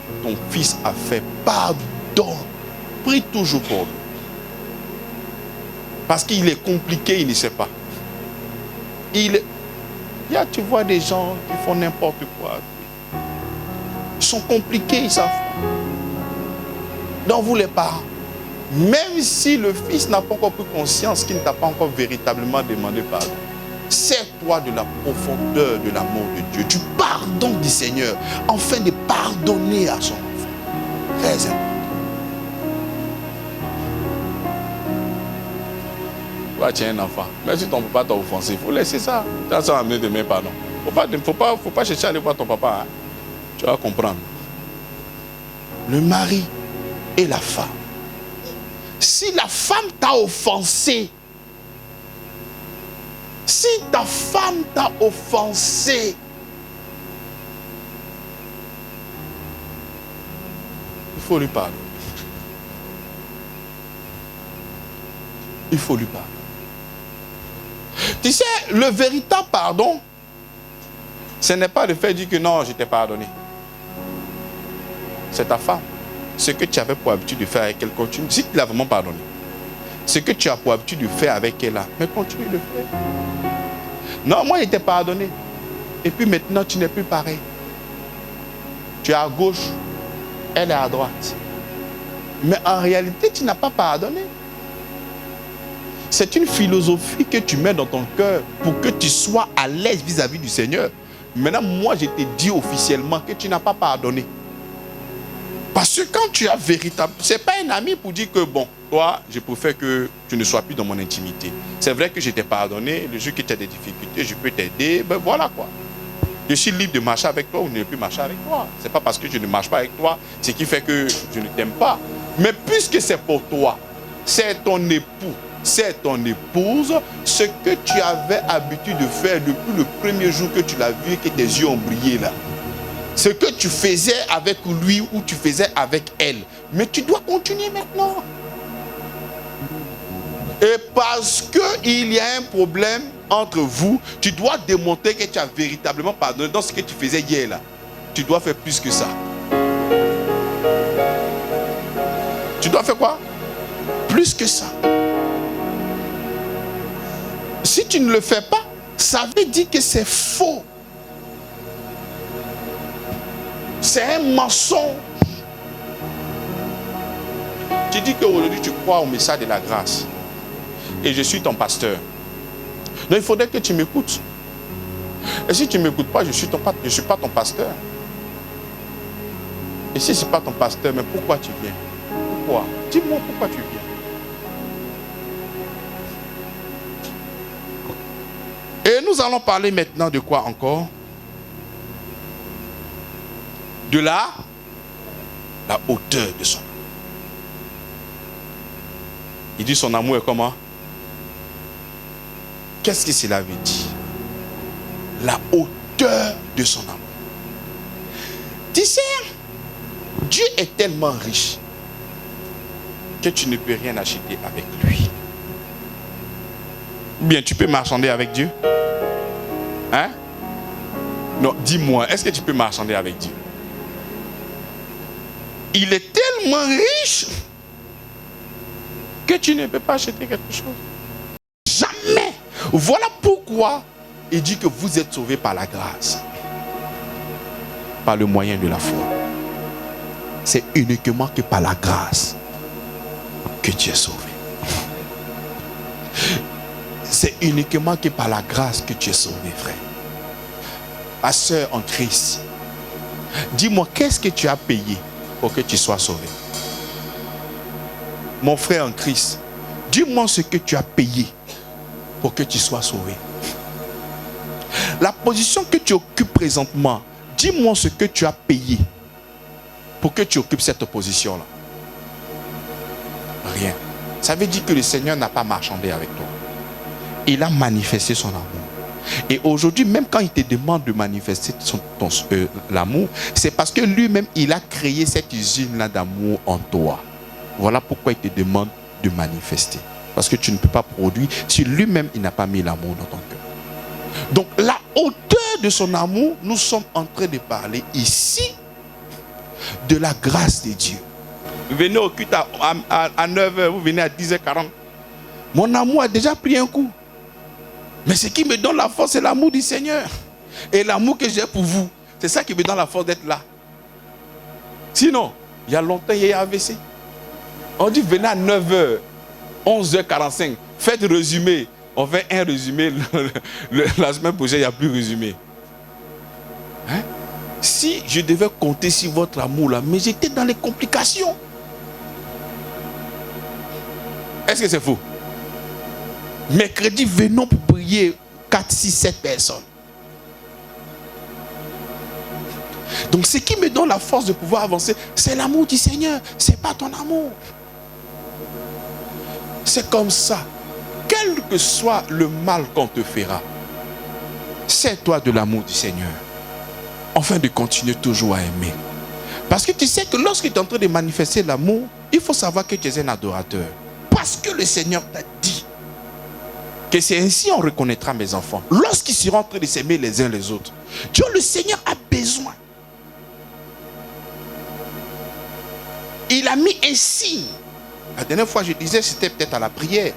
fils a fait, pardonne. Prie toujours pour lui. Parce qu'il est compliqué, il ne sait pas. Tu vois des gens qui font n'importe quoi. Ils sont compliqués, ils savent. Donc vous les parents, même si le fils n'a pas encore pris conscience qu'il ne t'a pas encore véritablement demandé pardon, sers-toi de la profondeur de l'amour de Dieu, du pardon du Seigneur, afin de pardonner à son enfant. Très important. Toi, tu es un enfant. Même si ton papa t'a offensé, il faut laisser ça. Tu as amené de mes pardons. Faut pas chercher à aller voir ton papa. Hein. Tu vas comprendre. Le mari et la femme. Si la femme t'a offensé, si ta femme t'a offensé, il faut lui parler. Il faut lui parler. Tu sais, le véritable pardon, ce n'est pas le fait de dire que non, je t'ai pardonné. C'est ta femme. Ce que tu avais pour habitude de faire avec elle, continue. Si tu l'as vraiment pardonné, ce que tu as pour habitude de faire avec elle là, mais continue de le faire. Non, moi, il t'ai pardonné. Et puis maintenant, tu n'es plus pareil. Tu es à gauche, elle est à droite. Mais en réalité, tu n'as pas pardonné. C'est une philosophie que tu mets dans ton cœur pour que tu sois à l'aise vis-à-vis du Seigneur. Maintenant, moi, je te dis officiellement que tu n'as pas pardonné. Parce que quand tu as véritablement... Ce n'est pas un ami pour dire que, bon, toi, je préfère que tu ne sois plus dans mon intimité. C'est vrai que je t'ai pardonné, le jour que tu as des difficultés, je peux t'aider, ben voilà quoi. Je suis libre de marcher avec toi ou ne plus marcher avec toi. Ce n'est pas parce que je ne marche pas avec toi, ce qui fait que je ne t'aime pas. Mais puisque c'est pour toi, c'est ton époux, c'est ton épouse, ce que tu avais habitude de faire depuis le premier jour que tu l'as vu et que tes yeux ont brillé là. Ce que tu faisais avec lui ou tu faisais avec elle. Mais tu dois continuer maintenant. Et parce qu'il y a un problème entre vous, tu dois démontrer que tu as véritablement pardonné dans ce que tu faisais hier là. Tu dois faire plus que ça. Tu dois faire quoi? Plus que ça. Si tu ne le fais pas, ça veut dire que c'est faux. C'est un mensonge. Tu dis qu'aujourd'hui tu crois au message de la grâce. Et je suis ton pasteur. Donc il faudrait que tu m'écoutes. Et si tu ne m'écoutes pas, je ne suis pas ton pasteur. Et si ce n'est pas ton pasteur, mais pourquoi tu viens? Pourquoi? Dis-moi pourquoi tu viens. Et nous allons parler maintenant de quoi encore? De la hauteur de son amour. Il dit son amour est comment? Qu'est-ce que cela veut dire? La hauteur de son amour. Tu sais, Dieu est tellement riche que tu ne peux rien acheter avec lui. Bien, tu peux marchander avec Dieu? Hein? Non, dis-moi, est-ce que tu peux marchander avec Dieu? Il est tellement riche que tu ne peux pas acheter quelque chose. Jamais. Voilà pourquoi il dit que vous êtes sauvés par la grâce. Par le moyen de la foi. C'est uniquement que par la grâce que tu es sauvé. C'est uniquement que par la grâce que tu es sauvé, frère. Ma soeur en Christ, dis-moi, qu'est-ce que tu as payé pour que tu sois sauvé? Mon frère en Christ, dis-moi ce que tu as payé pour que tu sois sauvé. La position que tu occupes présentement, dis-moi ce que tu as payé pour que tu occupes cette position-là. Rien. Ça veut dire que le Seigneur n'a pas marchandé avec toi. Il a manifesté son amour. Et aujourd'hui, même quand il te demande de manifester l'amour, c'est parce que lui-même, il a créé cette usine-là d'amour en toi. Voilà pourquoi il te demande de manifester. Parce que tu ne peux pas produire si lui-même, il n'a pas mis l'amour dans ton cœur. Donc, la hauteur de son amour, nous sommes en train de parler ici de la grâce de Dieu. Vous venez au culte à 9h, vous venez à 10h40. Mon amour a déjà pris un coup. Mais ce qui me donne la force, c'est l'amour du Seigneur. Et l'amour que j'ai pour vous, c'est ça qui me donne la force d'être là. Sinon, il y a longtemps, il y a AVC. On dit venez à 9h, 11h45, faites résumé. On fait un résumé. La semaine prochaine, il n'y a plus résumé. Hein? Si je devais compter sur votre amour là, mais j'étais dans les complications. Est-ce que c'est faux? Mercredi, venons pour prier 4, 6, 7 personnes. Donc ce qui me donne la force de pouvoir avancer, c'est l'amour du Seigneur. Ce n'est pas ton amour. C'est comme ça. Quel que soit le mal qu'on te fera, c'est toi de l'amour du Seigneur. Afin de continuer toujours à aimer. Parce que tu sais que lorsque tu es en train de manifester l'amour, il faut savoir que tu es un adorateur. Parce que le Seigneur t'a dit que c'est ainsi on reconnaîtra mes enfants. Lorsqu'ils seront en train de s'aimer les uns les autres. Dieu, le Seigneur a besoin. Il a mis un signe. La dernière fois, je disais, c'était peut-être à la prière.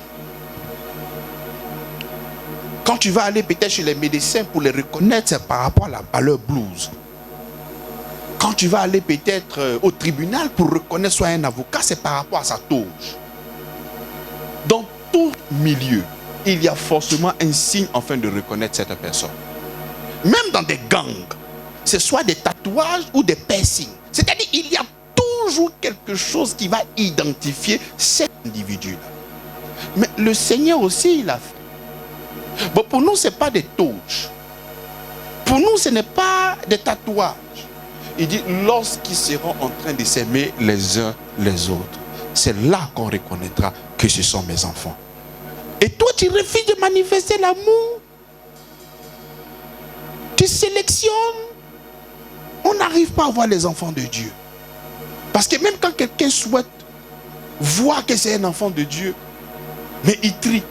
Quand tu vas aller peut-être chez les médecins pour les reconnaître, c'est par rapport à leur blouse. Quand tu vas aller peut-être au tribunal pour reconnaître soit un avocat, c'est par rapport à sa toge. Donc, tout milieu, il y a forcément un signe afin de reconnaître cette personne. Même dans des gangs, ce soit des tatouages ou des piercings. C'est-à-dire qu'il y a toujours quelque chose qui va identifier cet individu-là. Mais le Seigneur aussi, il a fait. Bon, pour nous, ce n'est pas des touches. Pour nous, ce n'est pas des tatouages. Il dit, lorsqu'ils seront en train de s'aimer les uns les autres, c'est là qu'on reconnaîtra que ce sont mes enfants. Et toi, tu refuses de manifester l'amour. Tu sélectionnes. On n'arrive pas à voir les enfants de Dieu. Parce que même quand quelqu'un souhaite voir que c'est un enfant de Dieu, mais il trie.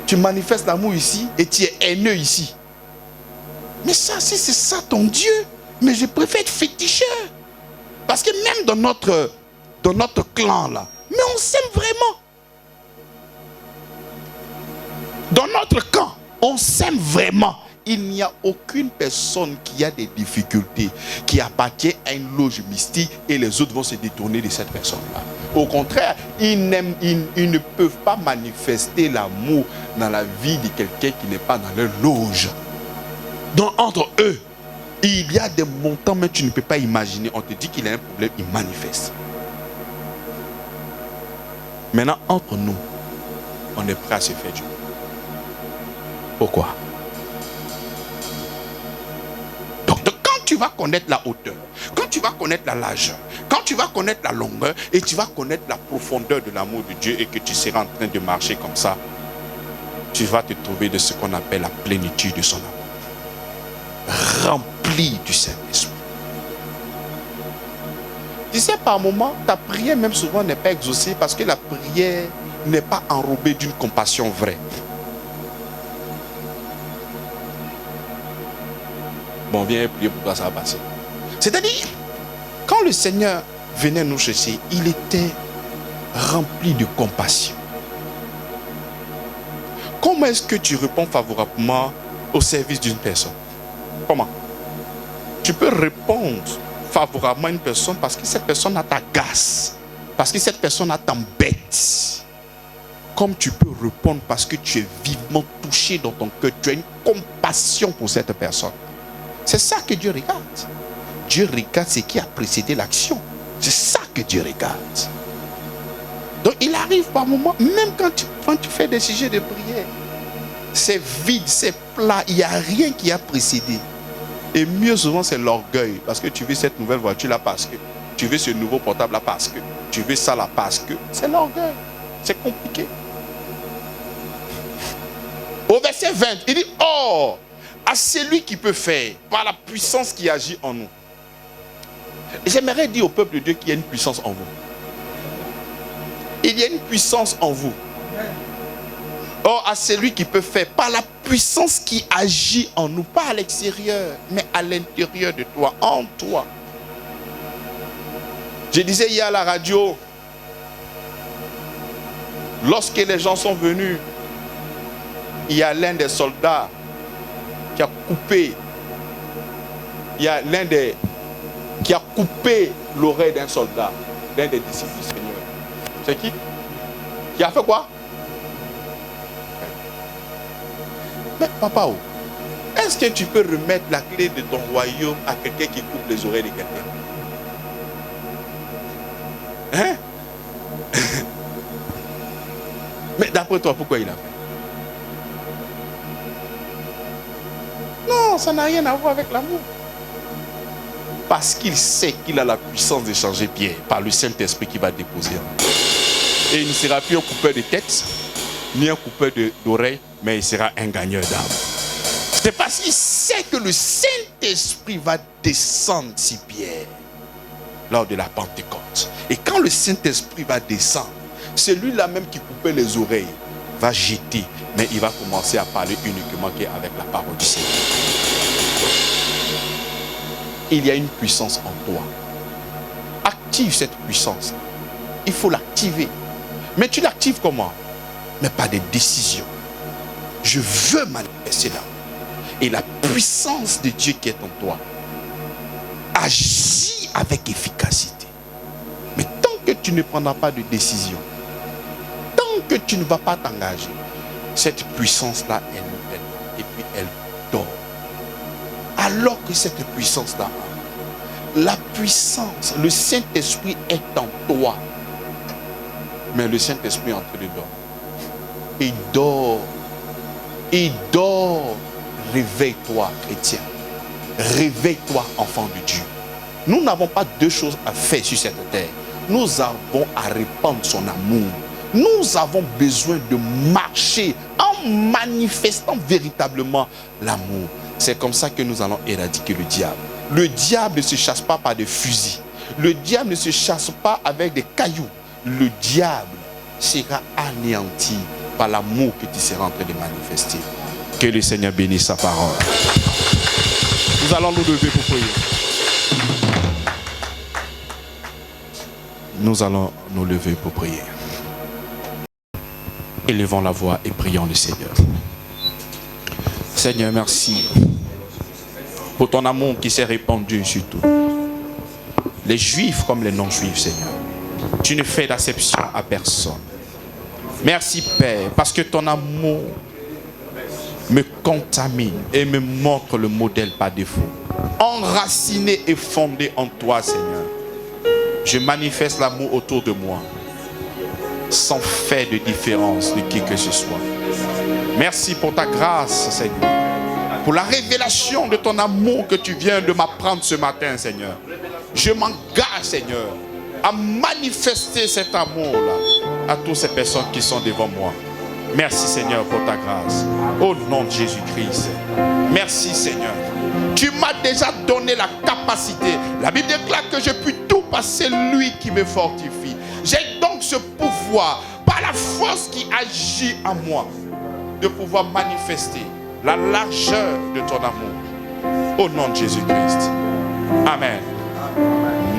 Tu manifestes l'amour ici et tu es haineux ici. Mais ça, si c'est ça ton Dieu, mais je préfère être féticheur. Parce que même dans notre clan là, mais on s'aime vraiment. Dans notre camp, on s'aime vraiment. Il n'y a aucune personne qui a des difficultés, qui appartient à une loge mystique et les autres vont se détourner de cette personne-là. Au contraire, ils ne peuvent pas manifester l'amour dans la vie de quelqu'un qui n'est pas dans leur loge. Donc entre eux, il y a des montants, mais tu ne peux pas imaginer. On te dit qu'il a un problème, il manifeste. Maintenant, entre nous, on est prêt à se faire du mal. Pourquoi? Donc, quand tu vas connaître la hauteur, quand tu vas connaître la largeur, quand tu vas connaître la longueur et tu vas connaître la profondeur de l'amour de Dieu et que tu seras en train de marcher comme ça, tu vas te trouver de ce qu'on appelle la plénitude de son amour. Rempli du Saint-Esprit. Tu sais, par moments, ta prière même souvent n'est pas exaucée parce que la prière n'est pas enrobée d'une compassion vraie. Bon, viens prier pour toi, ça va passer. C'est-à-dire, quand le Seigneur venait nous chercher, il était rempli de compassion. Comment est-ce que tu réponds favorablement au service d'une personne? Comment? Tu peux répondre favorablement à une personne parce que cette personne t'agace, parce que cette personne t'embête. Comme tu peux répondre parce que tu es vivement touché dans ton cœur, tu as une compassion pour cette personne. C'est ça que Dieu regarde. Dieu regarde ce qui a précédé l'action. C'est ça que Dieu regarde. Donc il arrive par moments, même quand tu fais des sujets de prière, c'est vide, c'est plat, il n'y a rien qui a précédé. Et mieux souvent c'est l'orgueil. Parce que tu veux cette nouvelle voiture là, parce que tu veux ce nouveau portable là, parce que tu veux ça là, parce que c'est l'orgueil. C'est compliqué. Au verset 20, il dit, oh, à celui qui peut faire par la puissance qui agit en nous. J'aimerais dire au peuple de Dieu qu'il y a une puissance en vous. Il y a une puissance en vous. Or, à celui qui peut faire par la puissance qui agit en nous, pas à l'extérieur, mais à l'intérieur de toi, en toi. Je disais hier à la radio, lorsque les gens sont venus, il y a l'un des soldats qui a coupé, il y a l'un des qui a coupé l'oreille d'un soldat, l'un des disciples du Seigneur. C'est qui? Qui a fait quoi? Mais papa, est-ce que tu peux remettre la clé de ton royaume à quelqu'un qui coupe les oreilles de quelqu'un? Hein? Mais d'après toi, pourquoi il a fait? Non, ça n'a rien à voir avec l'amour. Parce qu'il sait qu'il a la puissance de changer pierre par le Saint-Esprit qui va déposer en lui. Et il ne sera plus un coupeur de tête, ni un coupeur d'oreille, mais il sera un gagneur d'âme. C'est parce qu'il sait que le Saint-Esprit va descendre sur Pierre lors de la Pentecôte. Et quand le Saint-Esprit va descendre, celui-là même qui coupait les oreilles va jeter, mais il va commencer à parler uniquement avec la parole du Seigneur. Il y a une puissance en toi. Active cette puissance. Il faut l'activer. Mais tu l'actives comment? Mais par des décisions. Je veux manifester là. Et la puissance de Dieu qui est en toi agit avec efficacité. Mais tant que tu ne prendras pas de décision, tant que tu ne vas pas t'engager, cette puissance-là, et puis elle dort. Alors que cette puissance-là, la puissance, le Saint-Esprit est en toi. Mais le Saint-Esprit est en train de dormir. Il dort. Il dort. Réveille-toi, chrétien. Réveille-toi, enfant de Dieu. Nous n'avons pas deux choses à faire sur cette terre. Nous avons à répandre son amour. Nous avons besoin de marcher en manifestant véritablement l'amour. C'est comme ça que nous allons éradiquer le diable. Le diable ne se chasse pas par des fusils. Le diable ne se chasse pas avec des cailloux. Le diable sera anéanti par l'amour que tu seras en train de manifester. Que le Seigneur bénisse sa parole. Nous allons nous lever pour prier. Nous allons nous lever pour prier. Élevons la voix et prions le Seigneur. Seigneur, merci pour ton amour qui s'est répandu sur tout. Les juifs comme les non-juifs, Seigneur. Tu ne fais d'acception à personne. Merci, Père, parce que ton amour me contamine et me montre le modèle par défaut. Enraciné et fondé en toi, Seigneur. Je manifeste l'amour autour de moi, sans faire de différence de qui que ce soit. Merci pour ta grâce, Seigneur. Pour la révélation de ton amour que tu viens de m'apprendre ce matin, Seigneur. Je m'engage, Seigneur, à manifester cet amour-là à toutes ces personnes qui sont devant moi. Merci, Seigneur, pour ta grâce. Au nom de Jésus-Christ. Merci, Seigneur. Tu m'as déjà donné la capacité. La Bible déclare que je puis tout par celui qui me fortifie. J'ai donc ce pouvoir, par la force qui agit en moi, de pouvoir manifester la largeur de ton amour. Au nom de Jésus-Christ. Amen.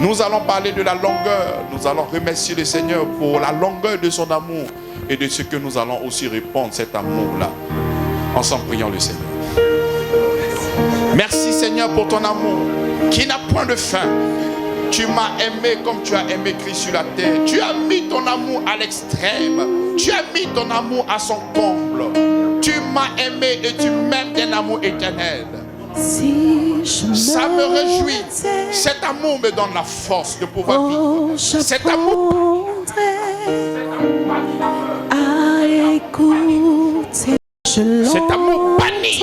Nous allons parler de la longueur. Nous allons remercier le Seigneur pour la longueur de son amour et de ce que nous allons aussi répondre cet amour-là. Ensemble, prions le Seigneur. Merci, Seigneur, pour ton amour qui n'a point de fin. Tu m'as aimé comme tu as aimé Christ sur la terre. Tu as mis ton amour à l'extrême. Tu as mis ton amour à son comble. Tu m'as aimé et tu m'aimes d'un amour éternel. Ça me réjouit. Cet amour me donne la force de pouvoir vivre. Cet amour à écouter. Cet amour bannit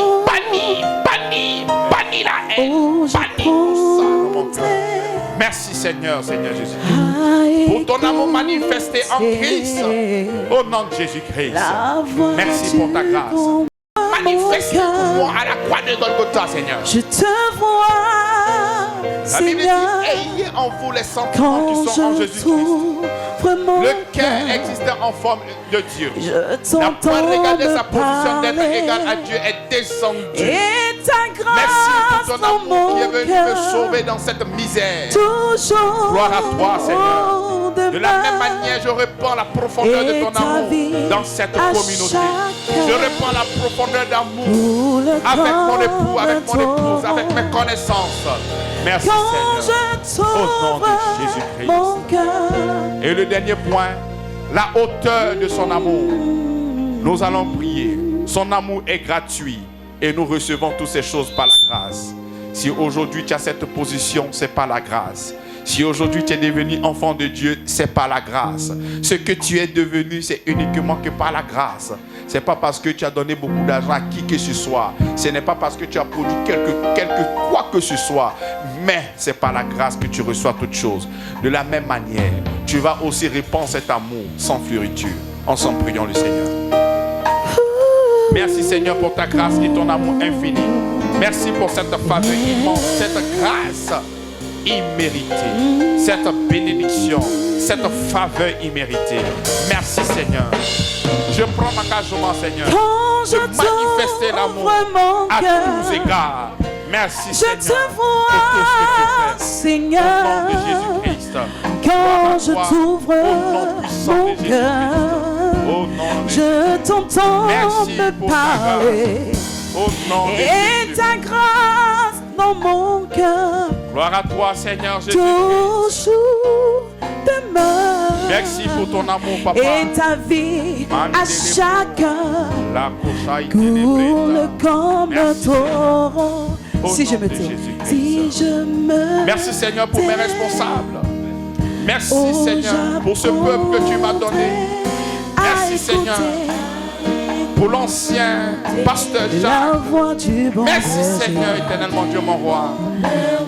la haine, bannit mon cœur. Merci Seigneur, Seigneur Jésus. Pour ton amour manifesté en Christ, au nom de Jésus-Christ. Merci pour ta grâce. Manifeste pour moi à la croix de Golgotha, Seigneur. Je te vois, la Bible dit, ayez en vous les sentiments qui sont en Jésus-Christ. Le cœur existait en forme de Dieu. La point regardé sa position d'être égal à Dieu est descendu. Merci pour ton amour qui est venu me sauver dans cette misère. Gloire à toi, Seigneur. De la même manière, je répands la profondeur de ton amour dans cette communauté. Je répands la profondeur d'amour avec mon époux, avec mon épouse, avec mes connaissances. Merci, Seigneur. Au nom de Jésus-Christ. Et le dernier point, la hauteur de son amour. Nous allons prier. Son amour est gratuit et nous recevons toutes ces choses par la grâce. Si aujourd'hui tu as cette position, c'est par la grâce. Si aujourd'hui tu es devenu enfant de Dieu, c'est par la grâce. Ce que tu es devenu, c'est uniquement que par la grâce. Ce n'est pas parce que tu as donné beaucoup d'argent à qui que ce soit. Ce n'est pas parce que tu as produit quoi que ce soit. Mais c'est par la grâce que tu reçois toutes choses. De la même manière, tu vas aussi répandre cet amour sans fleuriture. Ensemble, prions le Seigneur. Merci Seigneur pour ta grâce et ton amour infini. Merci pour cette faveur immense, cette grâce imméritée, cette bénédiction, cette faveur imméritée. Merci Seigneur. Je prends l'engagement, Seigneur, de manifester l'amour à tous égards. Merci Seigneur pour tout ce que tu fais. Seigneur, au nom de Jésus-Christ. quand je t'ouvre mon cœur, je t'entends me parler. Et ta grâce dans mon cœur, gloire à toi Seigneur Jésus. toujours demeure. Merci pour ton amour, papa. Et ta vie à chacun La cochaille coule comme un Merci. torrent. Au Si je nom me de tais, Jésus-Christ. si je me Merci Seigneur pour mes responsables. Merci Oh, Seigneur pour ce peuple que tu m'as donné. Merci Seigneur pour l'ancien pasteur la Jacques. voix du bon Merci berger. Seigneur éternellement Dieu mon roi.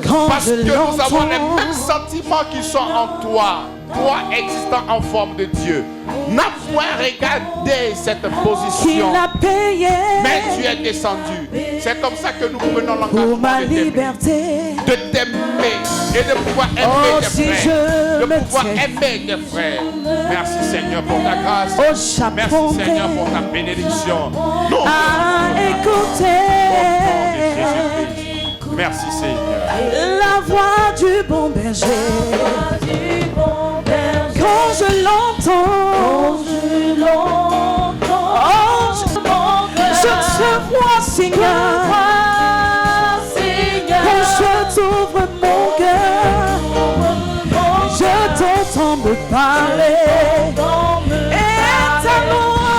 Quand Parce que je nous avons les l'entends, mêmes sentiments qui sont en toi. Toi existant en forme de Dieu. N'a point regardé cette qu'il position. a payé Mais tu es descendu. C'est comme ça que nous prenons pour l'engagement ma de t'aimer. liberté. De t'aimer et de pouvoir aimer Oh, tes si frères. je De me pouvoir tais. aimer tes frères. Merci Seigneur pour ta grâce. Oh, Merci j'apprendrai Seigneur pour ta bénédiction. Nous, à écouter merci Seigneur. la voix du bon berger. Quand je l'entends, oh, je te vois, Seigneur. Quand je t'ouvre mon cœur, je t'entends me parler. Et ta voix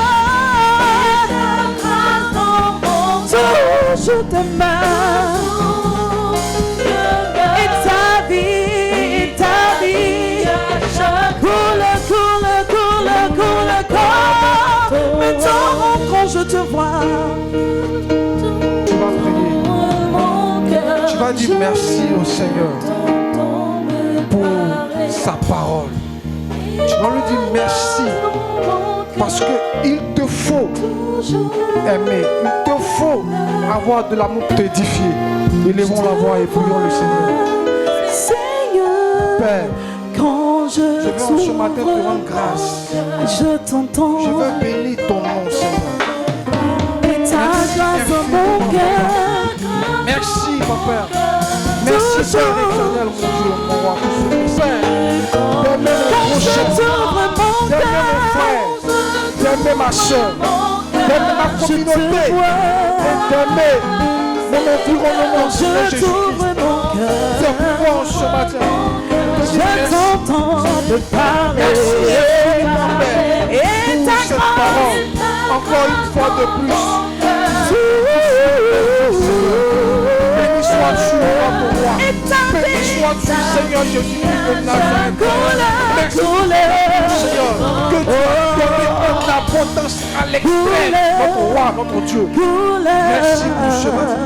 toujours ta main. Et ta vie coule, comme un torrent quand je te vois. Tu vas prier. Tu vas dire merci au Seigneur pour sa parole. Tu vas lui dire merci parce qu'il te faut aimer. Il te faut avoir de l'amour pour t'édifier. Élevons la voix et prions le Seigneur. Seigneur, Père, quand je veux en ce matin te t'ouvre, rendre grâce. je t'entends. Je veux bénir ton nom, Seigneur. Et ta grâce dans mon cœur. Merci, mon Père. Merci, Père éternel, mon Dieu, mon roi, pour ce Père. D'aimer Quand mon je prochain, t'ouvre mon d'aimer mon frère, cœur, d'aimer ma soeur, d'aimer ma je te communauté, vois. d'aimer mon environnement. Je Jésus-Christ. t'ouvre mon cœur. C'est pourquoi ce matin, Je t'entends te parler. merci, mon Père, Et pour ta cette parole, encore une fois de plus. Béni sois-tu, roi pour moi. Béni sois-tu, Seigneur Jésus-Christ de Nazareth. Merci, Seigneur, que tu as donné en abondance à l'extrême, notre roi, notre Dieu. Merci pour ce matin.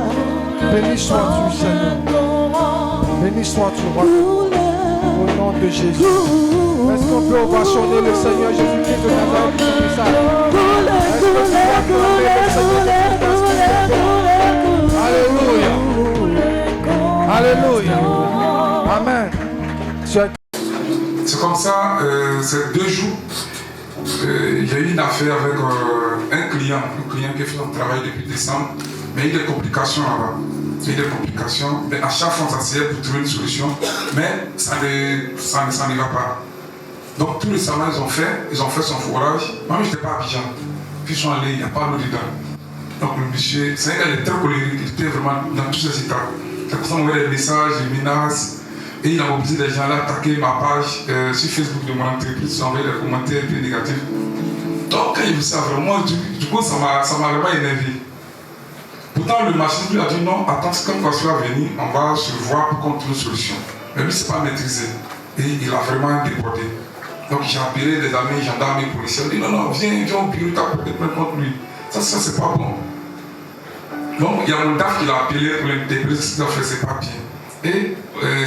Béni sois-tu, Seigneur. Béni sois-tu, roi. Au nom de Jésus. Est-ce qu'on peut ovationner le Seigneur Jésus-Christ de Nazareth pour ça? Est-ce que tu peux acclamer le Seigneur Jésus-Christ? Alléluia. Alléluia. Amen. C'est comme ça, c'est 2 jours, il y a eu une affaire avec un client qui fait un travail depuis décembre, mais il y a des complications là-bas. Il y a des complications, mais à chaque fois on s'assied pour trouver une solution, mais ça n'y va pas. Donc tout récemment ils ont fait son forage. Moi je n'étais pas à Abidjan, puis ils sont allés, il n'y a pas l'eau dedans. Donc le monsieur, c'est un gars qui est très colérique, il était vraiment dans tous ces états. C'est pour ça qu'on envoie des messages, des menaces. Et il a mobilisé des gens là, attaqué ma page sur Facebook de mon entreprise, ils ont envoyé des commentaires un peu négatifs. Donc quand il vu ça, vraiment, du coup ça m'a vraiment énervé. Pourtant le machin lui a dit non, attends, quand Pascal va venir, on va se voir pour qu'on trouve une solution. Mais lui, c'est pas maîtrisé. Et il a vraiment débordé. Donc j'ai appelé des amis, gendarmes et policiers. On dit non, viens au bureau, tu as porté plainte contre lui. Ça, c'est pas bon. Donc il y a mon DAF qui l'a appelé pour l'interpréter ce qu'il a fait, c'est pas bien. Et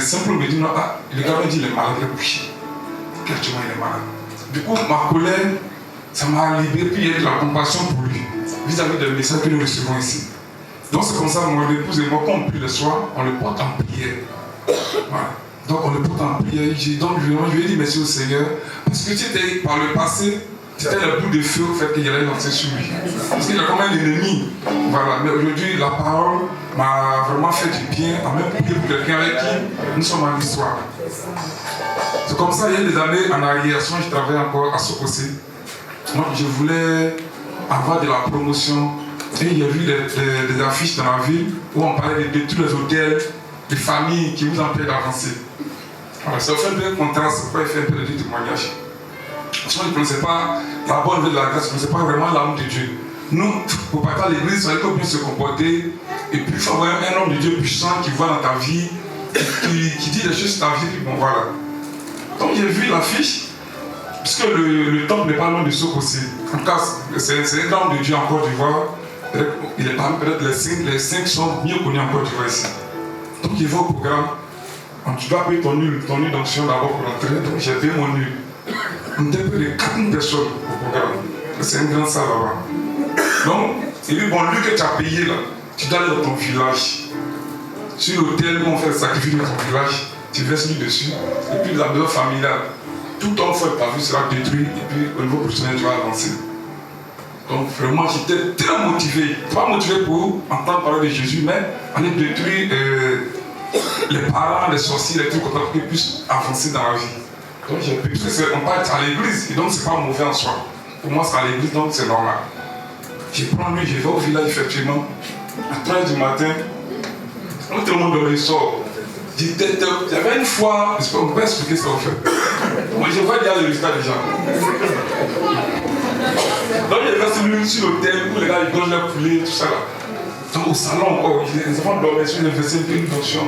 simplement me dit non, le gars me dit il est malade, il est couché. Actuellement il est malade. Du coup, ma colère, ça m'a libéré, puis il y a de la compassion pour lui, vis-à-vis des messages que nous recevons ici. Donc c'est comme ça, mon épouse et moi, quand on prie le soir, on le porte en prière. Voilà. Donc on le porte en prière. Donc je lui ai dit merci au Seigneur, parce que tu étais, par le passé, c'était le bout de feu au fait qu'il y allait lancer sur lui. Parce qu'il a comme un ennemi. Voilà. Mais aujourd'hui, la parole m'a vraiment fait du bien, à même prier pour quelqu'un avec qui nous sommes en histoire. C'est comme ça, il y a des années en arrière, quand je travaillais encore à Sokosé, moi je voulais avoir de la promotion. Et il y a eu des affiches dans la ville où on parlait de tous les hôtels, des familles qui vous empêchent d'avancer. Voilà, ça fait un peu de contraste, pourquoi il fait un peu de témoignage. ils ne connaissaient pas la bonne vie de la grâce, ils ne connaissaient pas vraiment l'amour de Dieu. Nous, pour partir à l'église, il fallait qu'on puisse se comporter. Et puis, il faut avoir un homme de Dieu puissant qui voit dans ta vie, qui dit des choses sur ta vie, puis bon, voilà. Donc, j'ai vu l'affiche, puisque le temple n'est pas loin de Soko aussi. En tout cas, c'est un homme de Dieu en Côte d'Ivoire. Il est parmi peut-être les 5 sont mieux connus en Côte d'Ivoire ici. Donc, il va au programme. Donc, tu dois payer ton nul d'onction d'abord pour entrer. Donc, j'ai payé mon nul. On était près de 4000 personnes au programme. C'est un grand salle là-bas. Donc, il dit, bon, lui que tu as payé là, tu dois aller dans ton village. Sur l'hôtel où on fait le sacrifice de ton village, tu verses lui dessus. Et puis la maison familiale, tout ton feu ta vie sera détruit. Et puis au niveau personnel, tu vas avancer. Donc vraiment, j'étais très motivé. Pas motivé pour entendre parler de Jésus, mais aller détruire les parents, les sorciers, les trucs pour qu'ils puissent avancer dans la vie. Donc j'ai pu, parce qu'on parle à l'église, et donc c'est pas mauvais en soi. Pour moi, c'est à l'église, donc c'est normal. Je prends lui, je vais au village, effectivement, à 3h du matin, quand tout le monde dormait, il sort. J'avais une fois, je ne peux pas expliquer ce qu'on fait. Moi, je vois déjà le résultat déjà. Donc, il y avait celui sur l'hôtel où les gars ils donnent leur poulet, tout ça là. Donc, au salon encore, les enfants dormaient sur les WC, une notion.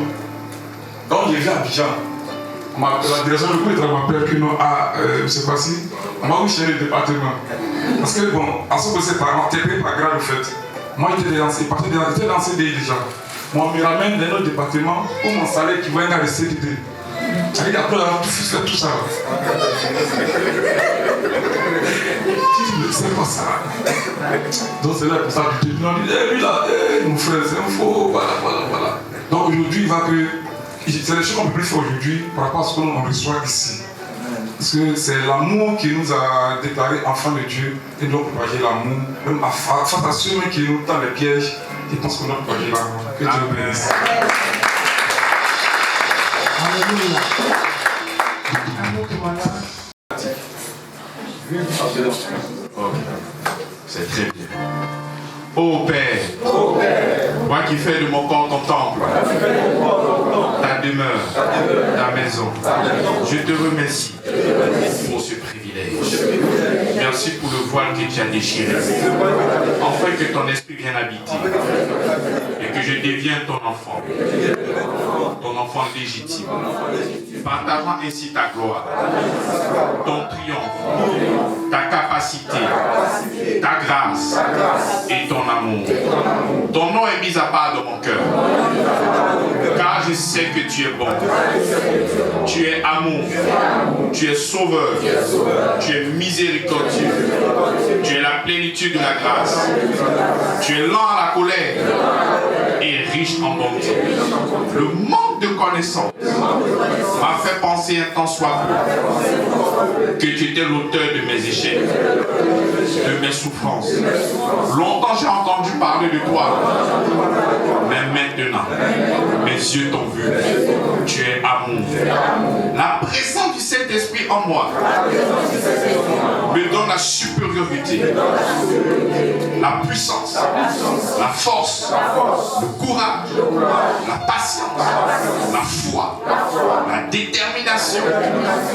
Donc, j'ai vu à Abidjan. La direction du coup, il m'appelle que non, je ne sais pas si. On m'a cherché le département. Parce que bon, à ce que c'est par TP, pas grave en fait. Moi, j'étais dans CDI déjà. Moi, on me ramène dans notre département où mon salaire qui va être le CDD. C'est-à-dire après avoir tout fait tout ça. C'est pas ça. Donc c'est là pour ça que tu dis, lui là, mon frère, c'est un faux, voilà. Donc aujourd'hui, il va que. C'est les choses qu'on peut plus faire aujourd'hui par rapport à ce qu'on reçoit ici. Parce que c'est l'amour qui nous a déclaré enfants de Dieu et donc propager l'amour. Même face à ceux qui nous tendent les pièges, ils pensent qu'on doit propager l'amour. Que Dieu nous bénisse. Alléluia. C'est très bien. Ô Père, moi qui fais de mon corps ton temple, ta demeure, ta maison, je te remercie pour ce privilège. Merci pour le voile que tu as déchiré, afin que ton esprit vienne habiter et que je devienne ton enfant légitime, partageant ainsi ta gloire, ton triomphe, ta capacité, ta grâce et ton amour. Ton nom est mis à part dans mon cœur, car je sais que tu es bon. Tu es amour, tu es sauveur, tu es miséricordieux, tu es la plénitude de la grâce, tu es lent à la colère et riche en bonté. Le manque de connaissance m'a fait penser un temps soit peu que tu étais l'auteur de mes échecs, de mes souffrances. Longtemps j'ai entendu parler de toi, mais maintenant mes yeux t'ont vu. Tu es amour. La présence du Saint-Esprit en moi me donne la supériorité, la puissance, la force, le courage, la patience, la foi, la détermination,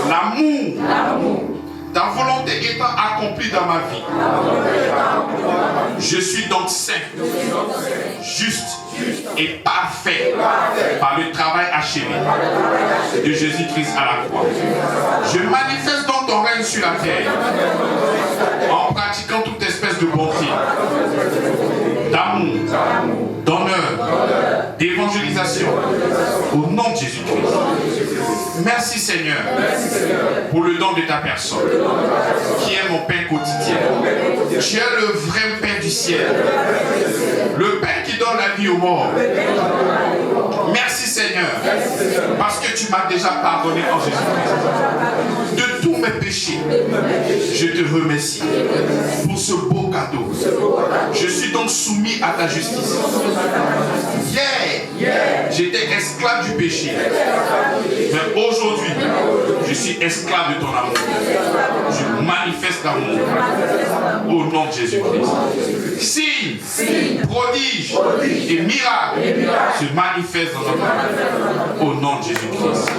l'amour. Ta volonté étant accomplie dans ma vie, je suis donc saint, juste et parfait par le travail achevé de Jésus-Christ à la croix. Je manifeste donc ton règne sur la terre en pratiquant toute espèce de bonté, d'amour, d'honneur, d'évangélisation au nom de Jésus-Christ. Merci Seigneur pour le don de ta personne qui est mon pain quotidien. Tu es le vrai Père du ciel, le Père qui donne la vie aux morts. Merci Seigneur parce que tu m'as déjà pardonné en Jésus-Christ de tous mes péchés. Je te remercie pour ce beau cadeau. Je suis donc soumis à ta justice. Hier, j'étais esclave du péché. Mais aujourd'hui, je suis esclave de ton amour. Je manifeste l'amour au nom de Jésus-Christ. Signes, prodiges et miracles se manifestent dans notre vie au nom de Jésus-Christ.